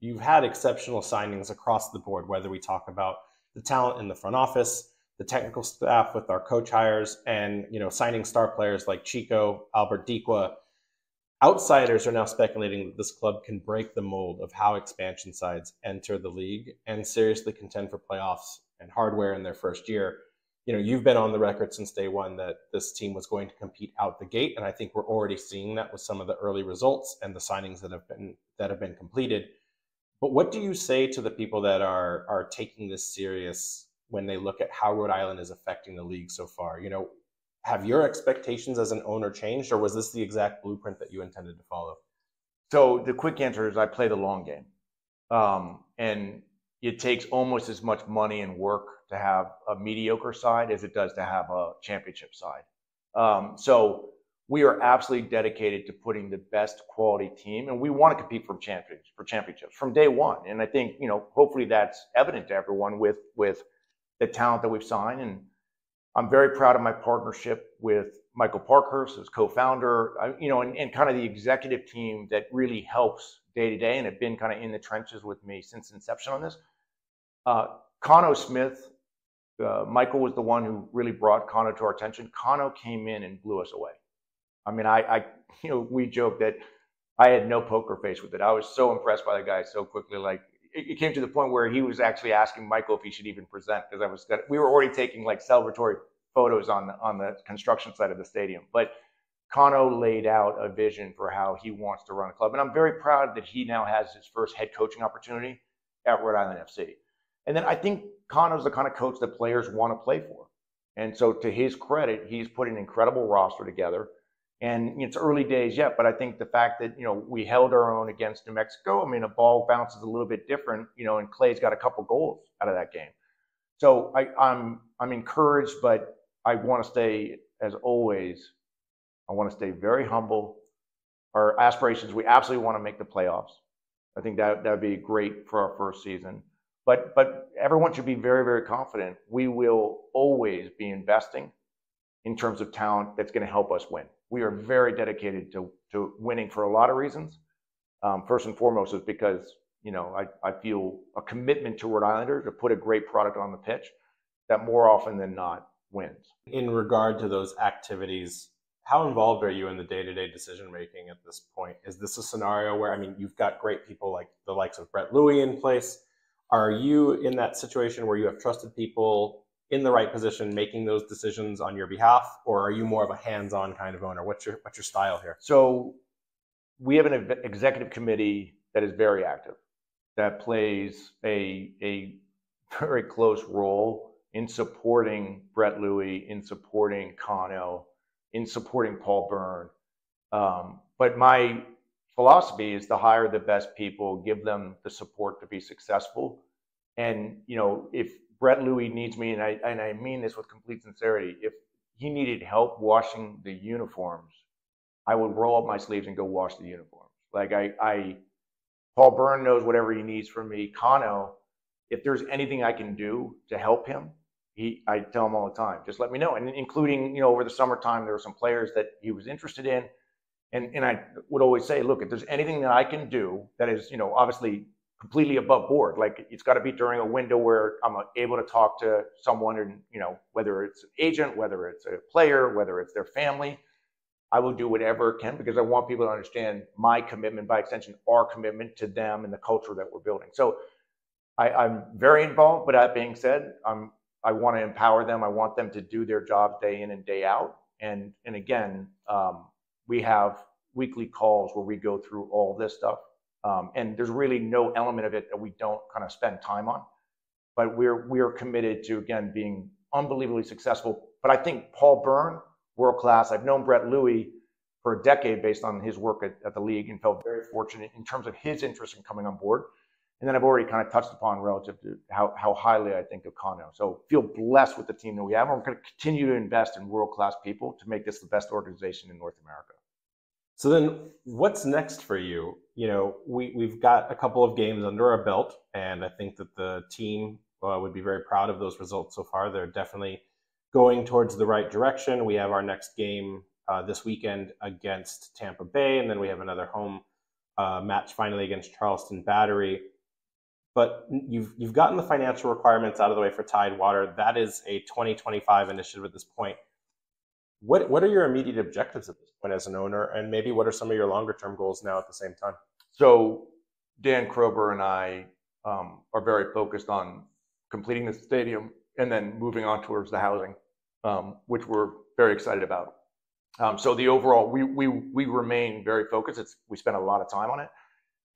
you've had exceptional signings across the board, whether we talk about the talent in the front office, the technical staff with our coach hires, and, you know, signing star players like Chico, Albert Dikwa. Outsiders are now speculating that this club can break the mold of how expansion sides enter the league and seriously contend for playoffs and hardware in their first year. You know, you've been on the record since day one that this team was going to compete out the gate, and I think we're already seeing that with some of the early results and the signings that have been completed. But what do you say to the people that are taking this serious when they look at how Rhode Island is affecting the league so far? You know, have your expectations as an owner changed, or was this the exact blueprint that you intended to follow? So the quick answer is I play the long game. And it takes almost as much money and work to have a mediocre side as it does to have a championship side. So we are absolutely dedicated to putting the best quality team, and we want to compete for championships from day one. And I think, you know, hopefully that's evident to everyone with the talent that we've signed. And I'm very proud of my partnership with Michael Parkhurst as co-founder, you know, and kind of the executive team that really helps day to day and have been kind of in the trenches with me since inception on this. Cano Smith, Michael was the one who really brought Cano to our attention. Cano came in and blew us away. I mean, you know, we joke that I had no poker face with it. I was so impressed by the guy so quickly. Like, it came to the point where he was actually asking Michael if he should even present, because we were already taking like celebratory photos on the construction site of the stadium. But Cano laid out a vision for how he wants to run a club, and I'm very proud that he now has his first head coaching opportunity at Rhode Island FC. And then I think Cano's the kind of coach that players want to play for. And so to his credit, he's put an incredible roster together. And it's early days yet, but I think the fact that, you know, we held our own against New Mexico, I mean, a ball bounces a little bit different, you know, and Clay's got a couple goals out of that game. So I'm encouraged, but I want to stay, as always, I want to stay very humble. Our aspirations, we absolutely want to make the playoffs. I think that would be great for our first season. But everyone should be very, very confident. We will always be investing in terms of talent that's going to help us win. We are very dedicated to winning for a lot of reasons. First and foremost is because, you know, I feel a commitment to Rhode Islanders to put a great product on the pitch that more often than not wins. In regard to those activities, how involved are you in the day-to-day decision-making at this point? Is this a scenario where, I mean, you've got great people like the likes of Brett Louie in place. Are you in that situation where you have trusted people in the right position making those decisions on your behalf, or are you more of a hands-on kind of owner? What's your style here? So we have an executive committee that is very active, that plays a very close role in supporting Brett Louie, in supporting Cano, in supporting Paul Byrne. But my philosophy is to hire the best people, give them the support to be successful. And, you know, if Brett Louie needs me, and I mean this with complete sincerity, if he needed help washing the uniforms, I would roll up my sleeves and go wash the uniforms. Like Paul Byrne knows whatever he needs from me. Cano, if there's anything I can do to help him, I tell him all the time, just let me know. And including, you know, over the summertime, there were some players that he was interested in. And I would always say, look, if there's anything that I can do that is, you know, obviously completely above board, like it's got to be during a window where I'm able to talk to someone, and, you know, whether it's an agent, whether it's a player, whether it's their family, I will do whatever I can, because I want people to understand my commitment, by extension, our commitment to them and the culture that we're building. So I'm very involved, but that being said, I want to empower them. I want them to do their jobs day in and day out. And again, we have weekly calls where we go through all this stuff. And there's really no element of it that we don't kind of spend time on. But we're committed to, again, being unbelievably successful. But I think Paul Byrne, world class. I've known Brett Louie for a decade based on his work at the league, and felt very fortunate in terms of his interest in coming on board. And then I've already kind of touched upon relative to how highly I think of Cano. So feel blessed with the team that we have. And we're going to continue to invest in world-class people to make this the best organization in North America. So then what's next for you? We've got a couple of games under our belt, and I think that the team would be very proud of those results so far. They're definitely going towards the right direction. We have our next game this weekend against Tampa Bay, and then we have another home match finally against Charleston Battery. But you've gotten the financial requirements out of the way for Tidewater. That is a 2025 initiative at this point. What are your immediate objectives at this point as an owner, and maybe what are some of your longer term goals now at the same time? So Dan Krober and I are very focused on completing the stadium and then moving on towards the housing, which we're very excited about. So the overall, we remain very focused. We spend a lot of time on it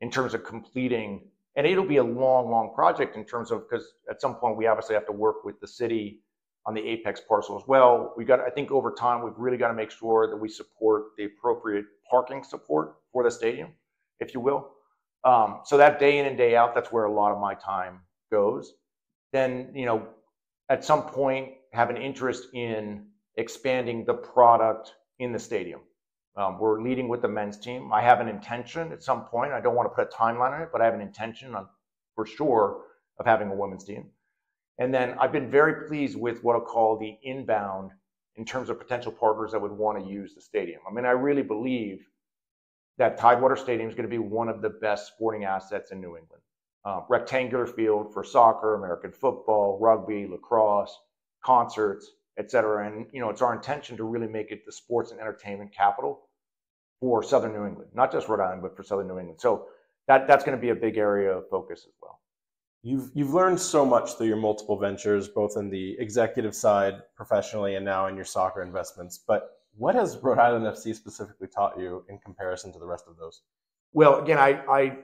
in terms of completing, and it'll be a long project in terms of, because at some point we obviously have to work with the city on the Apex parcel as well. I think over time, we've really got to make sure that we support the appropriate parking support for the stadium, if you will. So that day in and day out, that's where a lot of my time goes. Then, at some point, have an interest in expanding the product in the stadium. We're leading with the men's team. I have an intention at some point, I don't want to put a timeline on it, but I have an intention for sure of having a women's team. And then I've been very pleased with what I'll call the inbound in terms of potential partners that would want to use the stadium. I mean, I really believe that Tidewater Stadium is going to be one of the best sporting assets in New England. Rectangular field for soccer, American football, rugby, lacrosse, concerts, etc. And it's our intention to really make it the sports and entertainment capital for Southern New England, not just Rhode Island, but for Southern New England. So that's going to be a big area of focus as well. You've learned so much through your multiple ventures, both in the executive side professionally and now in your soccer investments. But what has Rhode Island FC specifically taught you in comparison to the rest of those? Well, again, I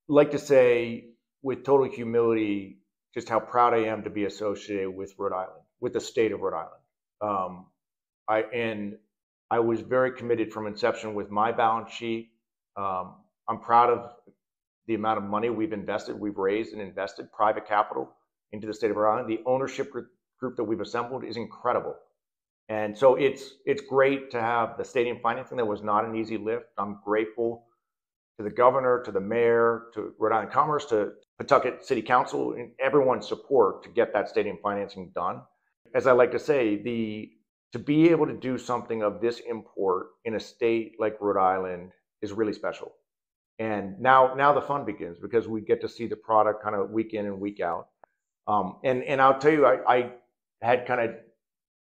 like to say with total humility just how proud I am to be associated with Rhode Island, with the state of Rhode Island. I was very committed from inception with my balance sheet. I'm proud of the amount of money we've raised and invested private capital into the state of Rhode Island. The ownership group that we've assembled is incredible. And so it's great to have the stadium financing. That was not an easy lift. I'm grateful to the governor, to the mayor, to Rhode Island Commerce, to Pawtucket City Council, and everyone's support to get that stadium financing done. As I like to say, to be able to do something of this import in a state like Rhode Island is really special. And now the fun begins, because we get to see the product kind of week in and week out. And I'll tell you, I had kind of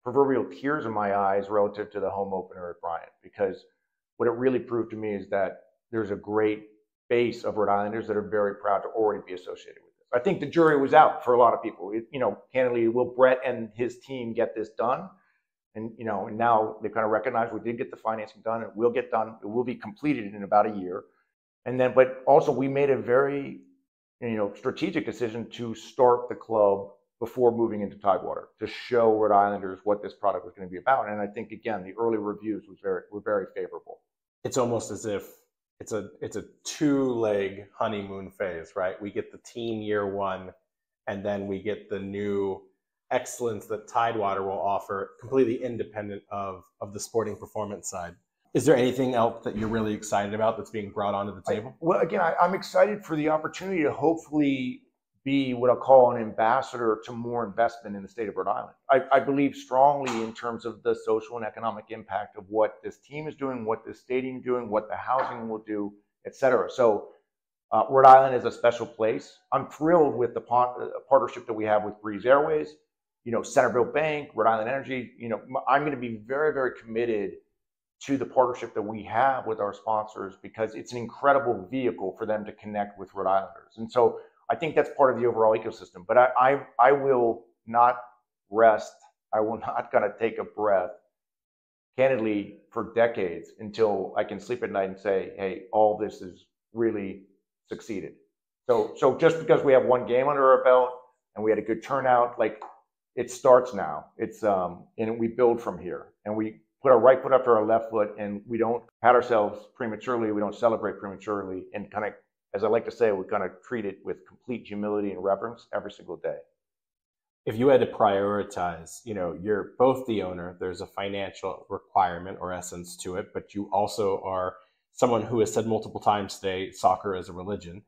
proverbial tears in my eyes relative to the home opener at Bryant, because what it really proved to me is that there's a great base of Rhode Islanders that are very proud to already be associated with this. I think the jury was out for a lot of people. Candidly, will Brett and his team get this done? And and now they kind of recognize we did get the financing done. It will get done. It will be completed in about a year. And then, but also we made a very, strategic decision to start the club before moving into Tidewater, to show Rhode Islanders what this product was going to be about. And I think, again, the early reviews were very favorable. It's almost as if it's a two-leg honeymoon phase, right? We get the team year one, and then we get the new excellence that Tidewater will offer, completely independent of the sporting performance side. Is there anything else that you're really excited about that's being brought onto the table? Well, again, I'm excited for the opportunity to hopefully be what I'll call an ambassador to more investment in the state of Rhode Island. I believe strongly in terms of the social and economic impact of what this team is doing, what this stadium is doing, what the housing will do, et cetera. So Rhode Island is a special place. I'm thrilled with the partnership that we have with Breeze Airways, Centerville Bank, Rhode Island Energy. I'm going to be very, very committed to the partnership that we have with our sponsors, because it's an incredible vehicle for them to connect with Rhode Islanders. And so I think that's part of the overall ecosystem. But I will not rest. I will not kind of take a breath, candidly, for decades until I can sleep at night and say, hey, all this is really succeeded. So just because we have one game under our belt and we had a good turnout, like, it starts now. It's and we build from here, and we put our right foot after our left foot, and we don't pat ourselves prematurely. We don't celebrate prematurely, and kind of, as I like to say, we kind of treat it with complete humility and reverence every single day. If you had to prioritize, you're both the owner, there's a financial requirement or essence to it, but you also are someone who has said multiple times today, soccer is a religion.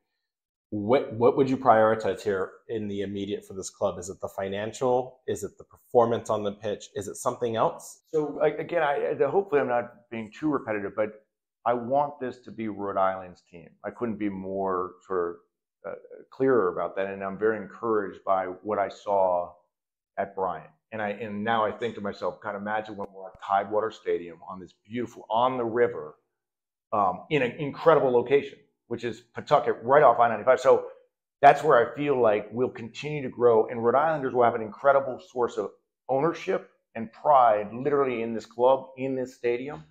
What would you prioritize here in the immediate for this club? Is it the financial? Is it the performance on the pitch? Is it something else? So again, hopefully I'm not being too repetitive, but I want this to be Rhode Island's team. I couldn't be more sort of clearer about that, and I'm very encouraged by what I saw at Bryant. And now I think to myself, kind of imagine when we're at Tidewater Stadium on this beautiful, on the river, in an incredible location, which is Pawtucket, right off I-95. So that's where I feel like we'll continue to grow, and Rhode Islanders will have an incredible source of ownership and pride, literally in this club, in this stadium,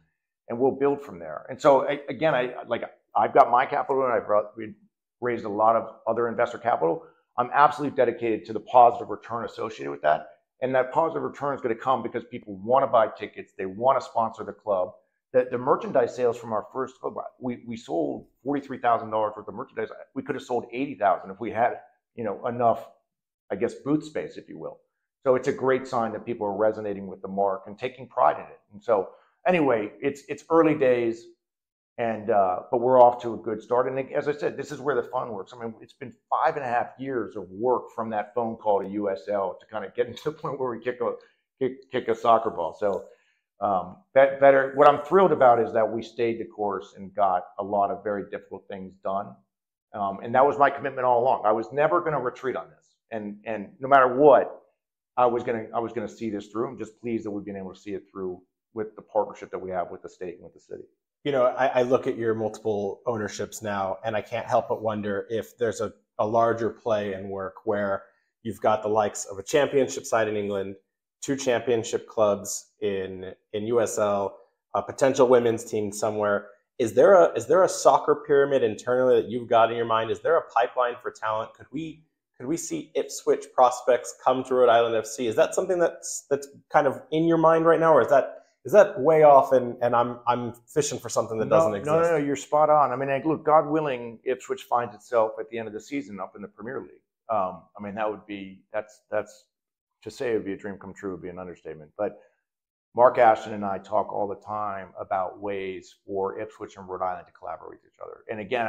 and we'll build from there. And so again, I've got my capital, and we've raised a lot of other investor capital. I'm absolutely dedicated to the positive return associated with that. And that positive return is going to come because people want to buy tickets. They want to sponsor the club. The merchandise sales from our first club, we sold $43,000 worth of merchandise. We could have sold $80,000 if we had, enough, I guess, booth space, if you will. So it's a great sign that people are resonating with the mark and taking pride in it. And so anyway, it's early days, and but we're off to a good start. And as I said, this is where the fun works. I mean, it's been 5.5 years of work from that phone call to USL to kind of get into the point where we kick a soccer ball. So what I'm thrilled about is that we stayed the course and got a lot of very difficult things done. And that was my commitment all along. I was never going to retreat on this. And no matter what, I was going to see this through. I'm just pleased that we've been able to see it through with the partnership that we have with the state and with the city. I look at your multiple ownerships now, and I can't help but wonder if there's a larger play and work where you've got the likes of a championship side in England, 2 championship clubs in USL, a potential women's team somewhere. Is there a soccer pyramid internally that you've got in your mind? Is there a pipeline for talent? Could we see Ipswich prospects come to Rhode Island FC? Is that something that's kind of in your mind right now, or is that way off and I'm fishing for something that doesn't exist? No, you're spot on. I mean, look, God willing, Ipswich finds itself at the end of the season up in the Premier League. I mean, that's to say it would be a dream come true would be an understatement. But Mark Ashton and I talk all the time about ways for Ipswich and Rhode Island to collaborate with each other. And again,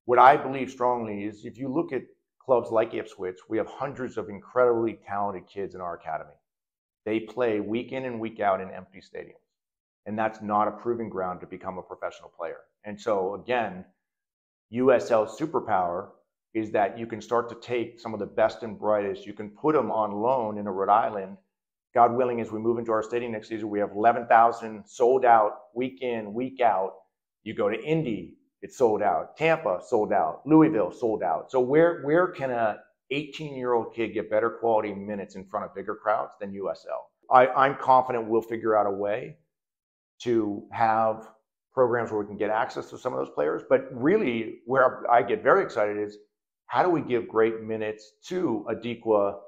what I believe strongly is if you look at clubs like Ipswich, we have hundreds of incredibly talented kids in our academy. They play week in and week out in empty stadiums. And that's not a proving ground to become a professional player. And so again, USL's superpower is that you can start to take some of the best and brightest, you can put them on loan in a Rhode Island. God willing, as we move into our stadium next season, we have 11,000 sold out week in, week out. You go to Indy, it's sold out. Tampa, sold out. Louisville, sold out. So where can a 18-year-old kid get better quality minutes in front of bigger crowds than USL? I'm confident we'll figure out a way to have programs where we can get access to some of those players. But really, where I get very excited is how do we give great minutes to Adikwa,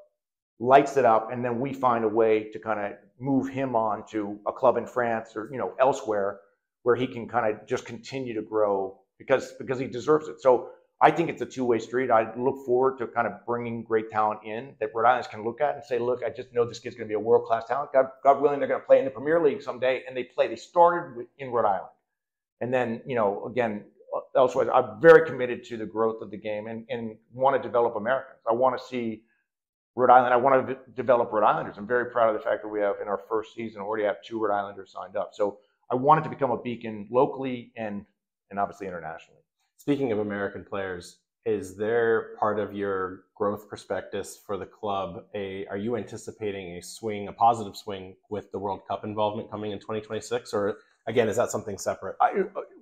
lights it up, and then we find a way to kind of move him on to a club in France or elsewhere where he can kind of just continue to grow because he deserves it. So I think it's a two-way street. I look forward to kind of bringing great talent in that Rhode Islanders can look at and say, look, I just know this kid's going to be a world-class talent. God willing, they're going to play in the Premier League someday, and they started in Rhode Island. And then, again, elsewhere, I'm very committed to the growth of the game and want to develop Americans. I want to see Rhode Island. I want to develop Rhode Islanders. I'm very proud of the fact that we have, in our first season, already have 2 Rhode Islanders signed up. So I want it to become a beacon locally and obviously internationally. Speaking of American players, is there part of your growth prospectus for the club? Are you anticipating a positive swing with the World Cup involvement coming in 2026? Or again, is that something separate?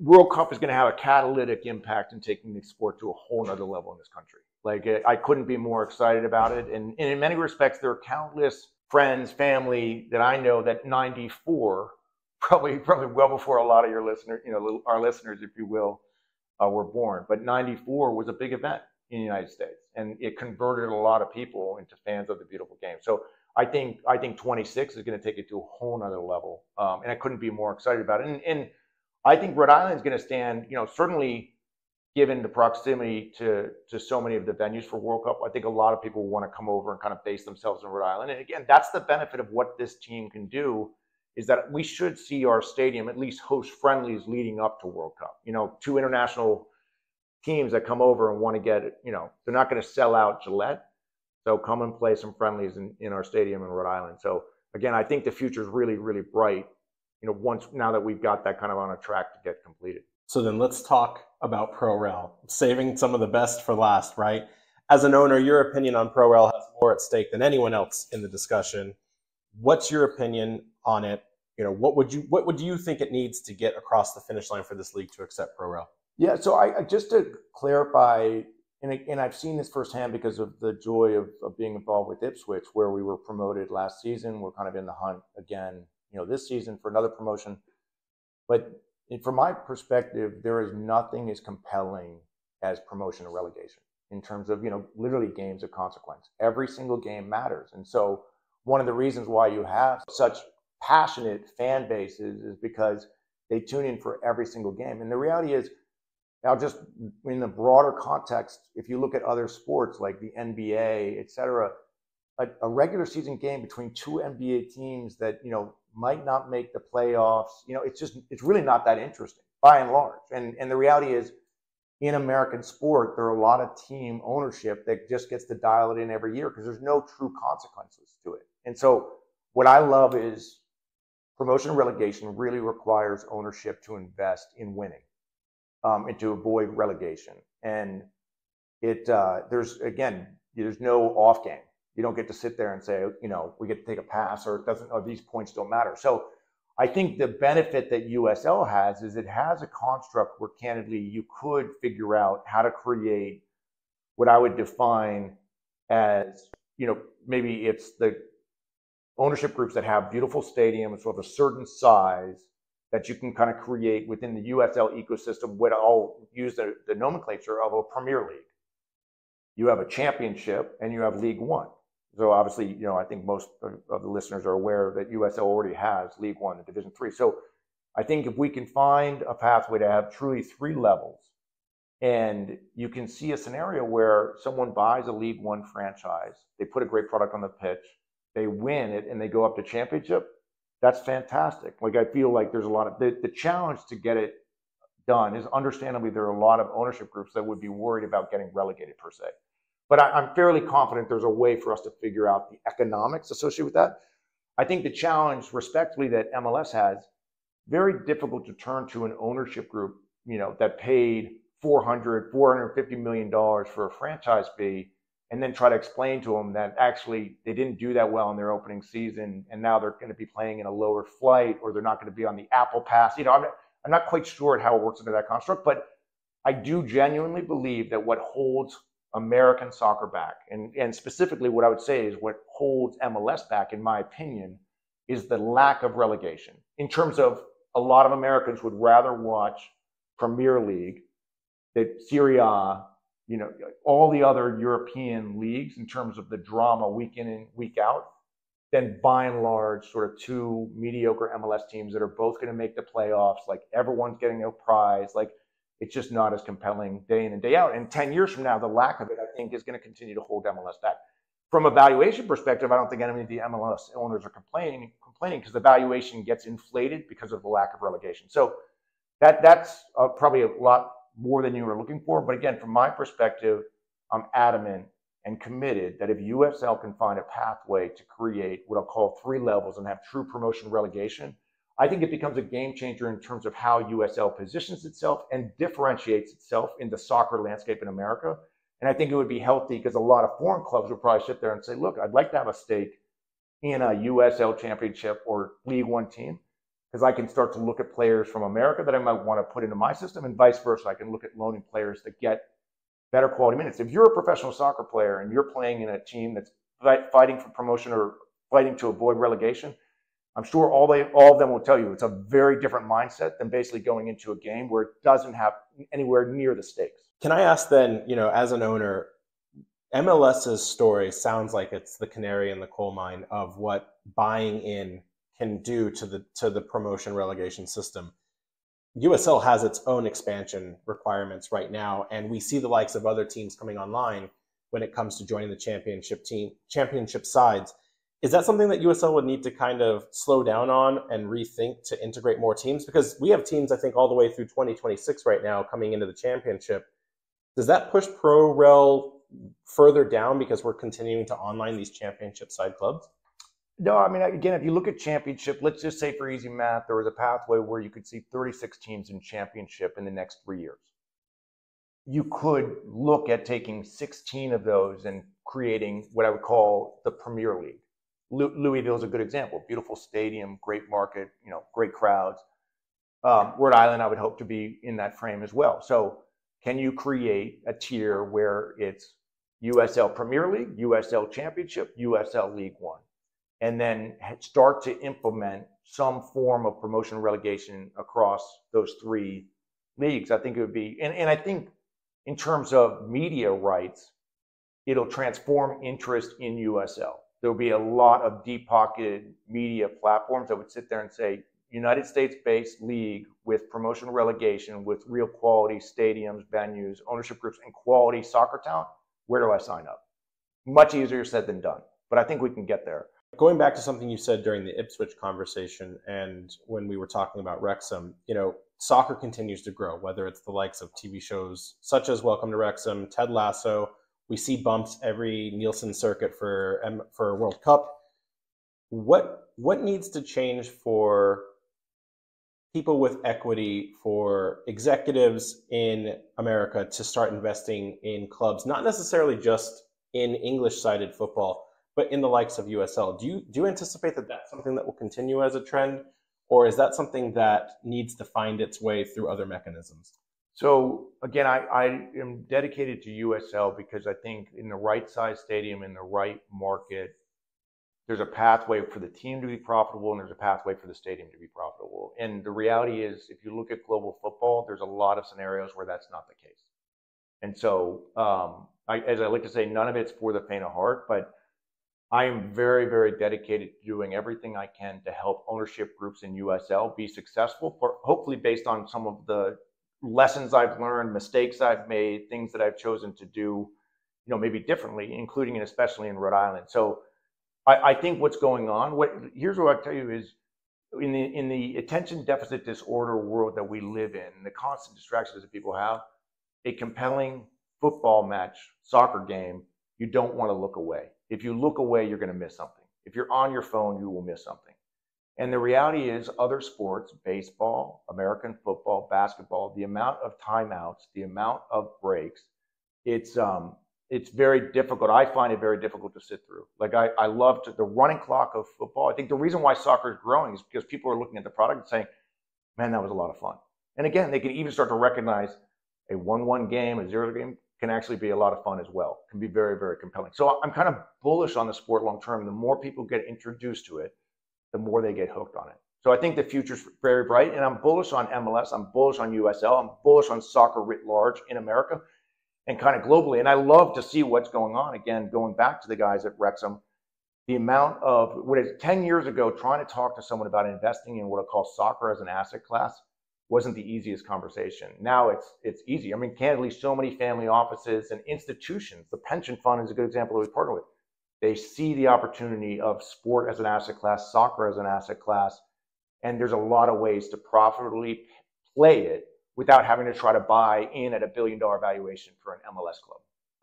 World Cup is going to have a catalytic impact in taking the sport to a whole nother level in this country. I couldn't be more excited about it. And in many respects, there are countless friends, family that I know that 94, probably well before a lot of your listeners, our listeners, if you will, were born. But 94 was a big event in the United States, and it converted a lot of people into fans of the beautiful game. So I think 26 is going to take it to a whole nother level, and I couldn't be more excited about it. And I think Rhode Island is going to stand, certainly given the proximity to so many of the venues for World Cup. I think a lot of people want to come over and kind of base themselves in Rhode Island. And again, that's the benefit of what this team can do is that we should see our stadium at least host friendlies leading up to World Cup. You know, 2 international teams that come over and want to get it, you know, they're not going to sell out Gillette. So come and play some friendlies in our stadium in Rhode Island. So again, I think the future is really, really bright, you know, now that we've got that kind of on a track to get completed. So then let's talk about ProRail, saving some of the best for last, right? As an owner, your opinion on ProRail has more at stake than anyone else in the discussion. What's your opinion on it? You know, what would you think it needs to get across the finish line for this league to accept ProRail? Yeah, so I just to clarify, and I've seen this firsthand because of the joy of being involved with Ipswich, where we were promoted last season. We're kind of in the hunt again, you know, this season for another promotion. But from my perspective, there is nothing as compelling as promotion or relegation in terms of, you know, literally games of consequence. Every single game matters. And so one of the reasons why you have such passionate fan bases is because they tune in for every single game. And the reality is, now just in the broader context, if you look at other sports like the NBA, et cetera, a regular season game between 2 NBA teams that, you know, might not make the playoffs, you know, it's really not that interesting by and large. And the reality is, in American sport, there are a lot of team ownership that just gets to dial it in every year because there's no true consequences to it. And so what I love is promotion and relegation really requires ownership to invest in winning. And to avoid relegation. And there's no off game. You don't get to sit there and say, you know, we get to take a pass or these points don't matter. So I think the benefit that USL has is it has a construct where candidly you could figure out how to create what I would define as, you know, maybe it's the ownership groups that have beautiful stadiums of a certain size that you can kind of create within the USL ecosystem, what I'll use the nomenclature of a Premier League. You have a championship and you have League One. So obviously, you know, I think most of the listeners are aware that USL already has League One and Division 3. So I think if we can find a pathway to have truly 3 levels, and you can see a scenario where someone buys a League One franchise, they put a great product on the pitch, they win it, and they go up to championship, that's fantastic. Like, I feel like there's a lot of the challenge to get it done is understandably there are a lot of ownership groups that would be worried about getting relegated per se. But I'm fairly confident there's a way for us to figure out the economics associated with that. I think the challenge, respectively, that MLS has, very difficult to turn to an ownership group, you know, that paid $450 million for a franchise fee, and then try to explain to them that actually they didn't do that well in their opening season, and now they're going to be playing in a lower flight, or they're not going to be on the Apple Pass. You know, I'm not quite sure how it works into that construct, but I do genuinely believe that what holds American soccer back, and specifically what I would say is what holds MLS back, in my opinion, is the lack of relegation. In terms of a lot of Americans would rather watch Premier League, the Serie A, you know, all the other European leagues in terms of the drama week in and week out, then by and large, sort of 2 mediocre MLS teams that are both going to make the playoffs, like everyone's getting a prize, like it's just not as compelling day in and day out. And 10 years from now, the lack of it, I think, is going to continue to hold MLS back. From a valuation perspective, I don't think any of the MLS owners are complaining because the valuation gets inflated because of the lack of relegation. So that's probably a lot more than you were looking for. But again, from my perspective, I'm adamant and committed that if USL can find a pathway to create what I'll call 3 levels and have true promotion relegation, I think it becomes a game changer in terms of how USL positions itself and differentiates itself in the soccer landscape in America. And I think it would be healthy because a lot of foreign clubs would probably sit there and say, look, I'd like to have a stake in a USL Championship or League One team, because I can start to look at players from America that I might want to put into my system, and vice versa. I can look at loaning players that get better quality minutes. If you're a professional soccer player and you're playing in a team that's fighting for promotion or fighting to avoid relegation, I'm sure all of them will tell you it's a very different mindset than basically going into a game where it doesn't have anywhere near the stakes. Can I ask then, you know, as an owner, MLS's story sounds like it's the canary in the coal mine of what buying in can do to the promotion relegation system. USL has its own expansion requirements right now, and we see the likes of other teams coming online when it comes to joining the championship sides. Is that something that USL would need to kind of slow down on and rethink to integrate more teams? Because we have teams, I think, all the way through 2026 right now coming into the championship. Does that push Pro Rel further down because we're continuing to online these championship side clubs? No, I mean, again, if you look at championship, let's just say for easy math, there was a pathway where you could see 36 teams in championship in the next 3 years. You could look at taking 16 of those and creating what I would call the Premier League. Louisville is a good example. Beautiful stadium, great market, great crowds. Rhode Island, I would hope to be in that frame as well. So can you create a tier where it's USL Premier League, USL Championship, USL League One, and then start to implement some form of promotion relegation across those three leagues? I think it would be, and I think in terms of media rights, it'll transform interest in USL. There'll be a lot of deep-pocketed media platforms that would sit there and say, United States-based league with promotion relegation, with real quality stadiums, venues, ownership groups, and quality soccer talent, where do I sign up? Much easier said than done, but I think we can get there. Going back to something you said during the Ipswich conversation and when we were talking about Wrexham, soccer continues to grow, whether it's the likes of TV shows such as Welcome to Wrexham, Ted Lasso. We see bumps every Nielsen circuit for World Cup. What needs to change for people with equity, for executives in America to start investing in clubs, not necessarily just in English-sided football, but in the likes of USL? Do you anticipate that that's something that will continue as a trend, or is that something that needs to find its way through other mechanisms? So again, I am dedicated to USL because I think in the right size stadium, in the right market, there's a pathway for the team to be profitable and there's a pathway for the stadium to be profitable. And the reality is, if you look at global football, there's a lot of scenarios where that's not the case. And so, as I like to say, none of it's for the faint of heart, but I am very, very dedicated to doing everything I can to help ownership groups in USL be successful, hopefully based on some of the lessons I've learned, mistakes I've made, things that I've chosen to do, maybe differently, including and especially in Rhode Island. So I think what's going on, here's what I tell you is, in the attention deficit disorder world that we live in, the constant distractions that people have, a compelling football match, soccer game, you don't want to look away. If you look away, you're going to miss something. If you're on your phone, you will miss something. And the reality is, other sports, baseball, American football, basketball, the amount of timeouts, the amount of breaks, it's very difficult. I find it very difficult to sit through. Like I love the running clock of football. I think the reason why soccer is growing is because people are looking at the product and saying, man, that was a lot of fun. And again, they can even start to recognize a 1-1 game, a 0 game can actually be a lot of fun as well. Can be very, very compelling. So I'm kind of bullish on the sport long term. The more people get introduced to it, the more they get hooked on it. So I think the future's very bright, and I'm bullish on MLS, I'm bullish on USL, I'm bullish on soccer writ large in America and kind of globally. And I love to see what's going on. Again, going back to the guys at Wrexham, the amount of, 10 years ago, trying to talk to someone about investing in what I call soccer as an asset class wasn't the easiest conversation. Now it's easy. I mean, candidly, so many family offices and institutions, the pension fund is a good example that we partner with. They see the opportunity of sport as an asset class, soccer as an asset class, and there's a lot of ways to profitably play it without having to try to buy in at $1 billion valuation for an MLS club.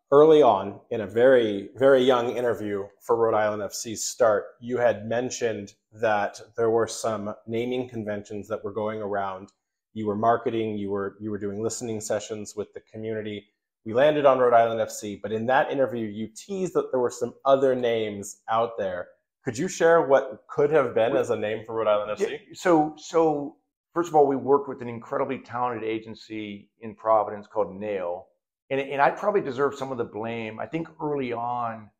Early on, in a very, very young interview for Rhode Island FC's start, you had mentioned that there were some naming conventions that were going around. You were marketing, you were doing listening sessions with the community. We landed on Rhode Island FC, but in that interview, you teased that there were some other names out there. Could you share what could have been as a name for Rhode Island FC? Yeah, so first of all, we worked with an incredibly talented agency in Providence called Nail, and I probably deserve some of the blame. I think early on,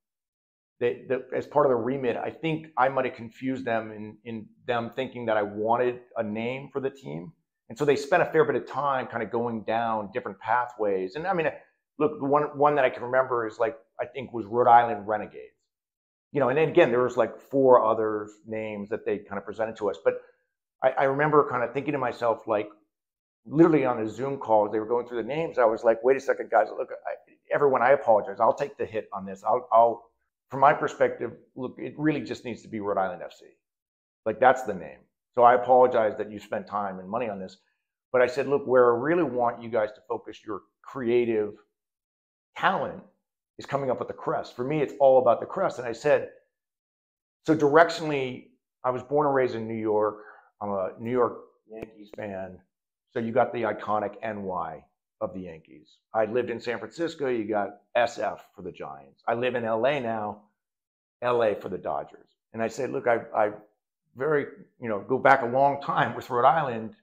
as part of the remit, I think I might have confused them in them thinking that I wanted a name for the team, and so they spent a fair bit of time kind of going down different pathways. And I mean, look, the one that I can remember is I think was Rhode Island Renegades. And then again, there was 4 other names that they kind of presented to us. But I remember kind of thinking to myself, literally on a Zoom call, as they were going through the names, I was like, wait a second, guys, look, everyone, I apologize. I'll take the hit on this. from my perspective, look, it really just needs to be Rhode Island FC. Like, that's the name. So I apologize that you spent time and money on this, but I said, look, where I really want you guys to focus your creative talent is coming up with the crest. For me, it's all about the crest. And I said, so directionally, I was born and raised in New York. I'm a New York Yankees fan. So you got the iconic NY of the Yankees. I lived in San Francisco. You got SF for the Giants. I live in LA now, LA for the Dodgers. And I said, look, I very, go back a long time with Rhode Island,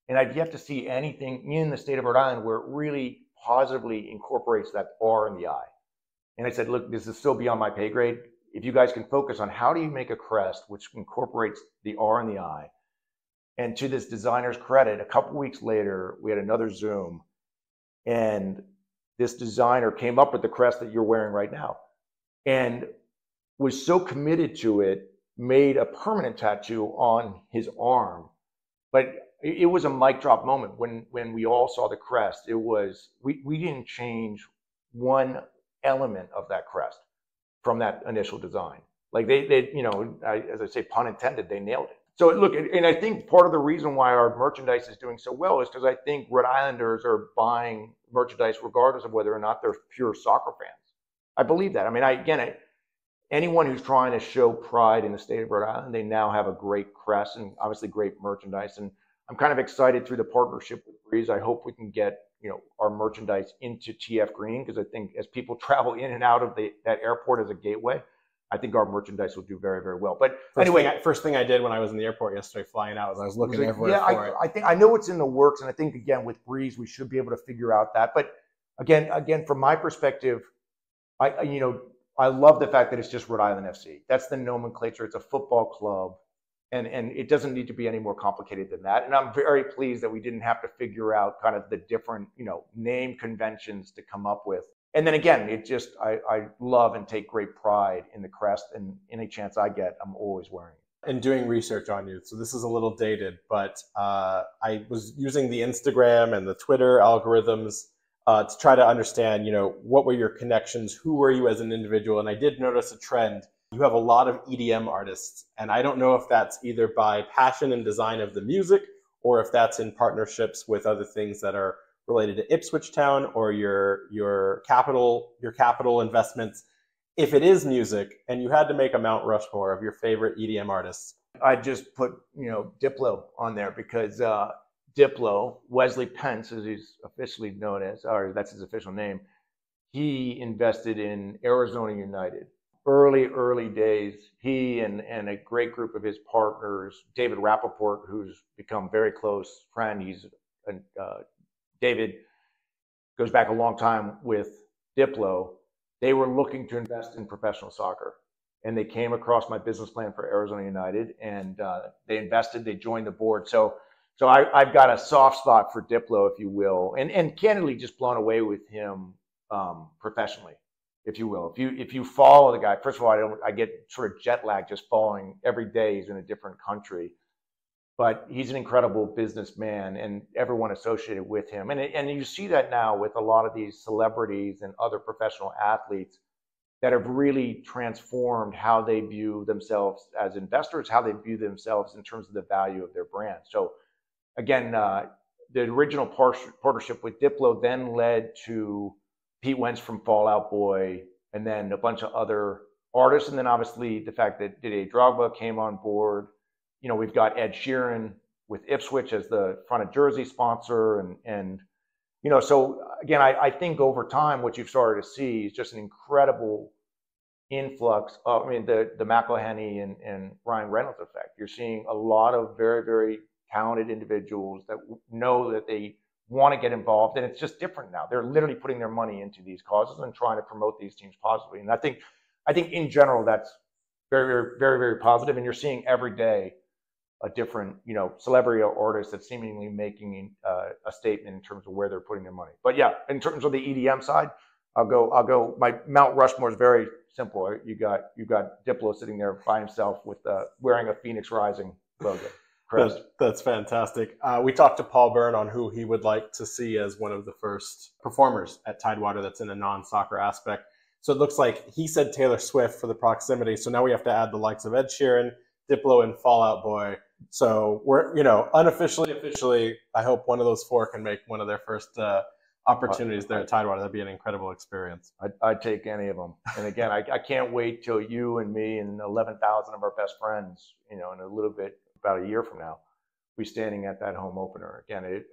and I've yet to see anything in the state of Rhode Island where it really positively incorporates that R in the I. And I said, look, this is still beyond my pay grade. If you guys can focus on how do you make a crest which incorporates the R and the I. And to this designer's credit, a couple weeks later, we had another Zoom, and this designer came up with the crest that you're wearing right now and was so committed to it, made a permanent tattoo on his arm. But it was a mic drop moment when we all saw the crest. It was, we didn't change one element of that crest from that initial design. Like they as I say, pun intended, they nailed it. So look, and I think part of the reason why our merchandise is doing so well is because I think Rhode Islanders are buying merchandise regardless of whether or not they're pure soccer fans. I believe that. I mean, anyone who's trying to show pride in the state of Rhode Island, they now have a great crest and obviously great merchandise. And I'm kind of excited through the partnership with Breeze. I hope we can get our merchandise into TF Green, because I think as people travel in and out of that airport as a gateway, I think our merchandise will do very, very well. But first thing I did when I was in the airport yesterday flying out was I was looking everywhere for it. I think I know it's in the works, and I think again with Breeze we should be able to figure out that. But again, from my perspective, I love the fact that it's just Rhode Island FC. That's the nomenclature. It's a football club, and it doesn't need to be any more complicated than that. And I'm very pleased that we didn't have to figure out kind of the different name conventions to come up with. And then again, I love and take great pride in the crest, and any chance I get, I'm always wearing it. And doing research on you, so this is a little dated, but I was using the Instagram and the Twitter algorithms to try to understand, what were your connections, who were you as an individual, and I did notice a trend. You have a lot of EDM artists, and I don't know if that's either by passion and design of the music, or if that's in partnerships with other things that are related to Ipswich Town or your capital investments. If it is music and you had to make a Mount Rushmore of your favorite EDM artists, I just put Diplo on there, because Diplo, Wesley Pence, as he's officially known as, or that's his official name, he invested in Arizona United. Early days, he and a great group of his partners, David Rappaport, who's become very close friend. David goes back a long time with Diplo. They were looking to invest in professional soccer, and they came across my business plan for Arizona United, and they invested. They joined the board. So I've got a soft spot for Diplo, if you will, and candidly just blown away with him professionally, if you will. If you follow the guy, first of all, I get sort of jet lag just following every day. He's in a different country, but he's an incredible businessman, and everyone associated with him. And you see that now with a lot of these celebrities and other professional athletes that have really transformed how they view themselves as investors, how they view themselves in terms of the value of their brand. So again, the original partnership with Diplo then led to Pete Wentz from Fall Out Boy, and then a bunch of other artists. And then obviously the fact that Didier Drogba came on board. We've got Ed Sheeran with Ipswich as the front of jersey sponsor. And so again, I think over time, what you've started to see is just an incredible influx of, the McElhenney and Ryan Reynolds effect. You're seeing a lot of very, very talented individuals that know that they want to get involved, and it's just different now. They're literally putting their money into these causes and trying to promote these teams positively. And I think in general, that's very, very, very, very positive. And you're seeing every day a different, celebrity or artist that's seemingly making a statement in terms of where they're putting their money. But yeah, in terms of the EDM side, I'll go. My Mount Rushmore is very simple. You got Diplo sitting there by himself with wearing a Phoenix Rising logo. That's fantastic. We talked to Paul Byrne on who he would like to see as one of the first performers at Tidewater that's in a non-soccer aspect. So it looks like he said Taylor Swift for the proximity. So now we have to add the likes of Ed Sheeran, Diplo, and Fall Out Boy. So we're, unofficially, officially, I hope one of those four can make one of their first opportunities there at Tidewater. That'd be an incredible experience. I'd take any of them. And again, I can't wait till you and me and 11,000 of our best friends, in a little bit, about a year from now, we standing at that home opener. Again,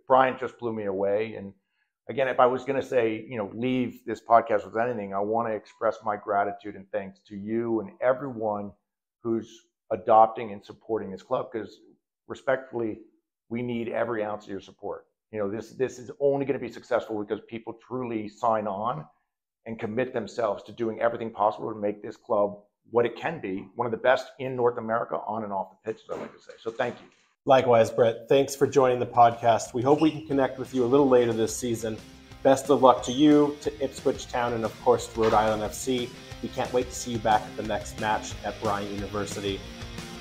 Brian just blew me away. And again, if I was going to say, leave this podcast with anything, I want to express my gratitude and thanks to you and everyone who's adopting and supporting this club, because respectfully, we need every ounce of your support. This is only going to be successful because people truly sign on and commit themselves to doing everything possible to make this club what it can be, one of the best in North America on and off the pitch, as I like to say. So thank you. Likewise, Brett, thanks for joining the podcast. We hope we can connect with you a little later this season. Best of luck to you, to Ipswich Town, and of course to Rhode Island FC. We can't wait to see you back at the next match at Bryant University.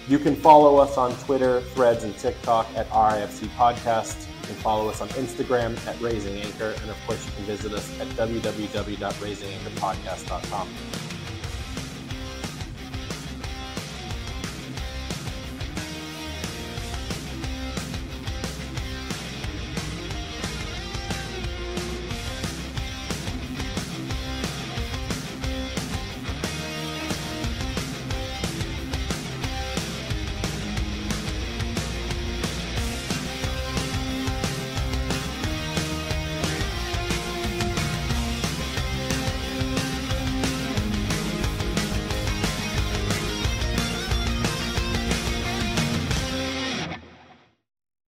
You can follow us on Twitter, Threads, and TikTok at RIFC Podcast. You can follow us on Instagram at Raising Anchor, and of course you can visit us at www.raisinganchorpodcast.com.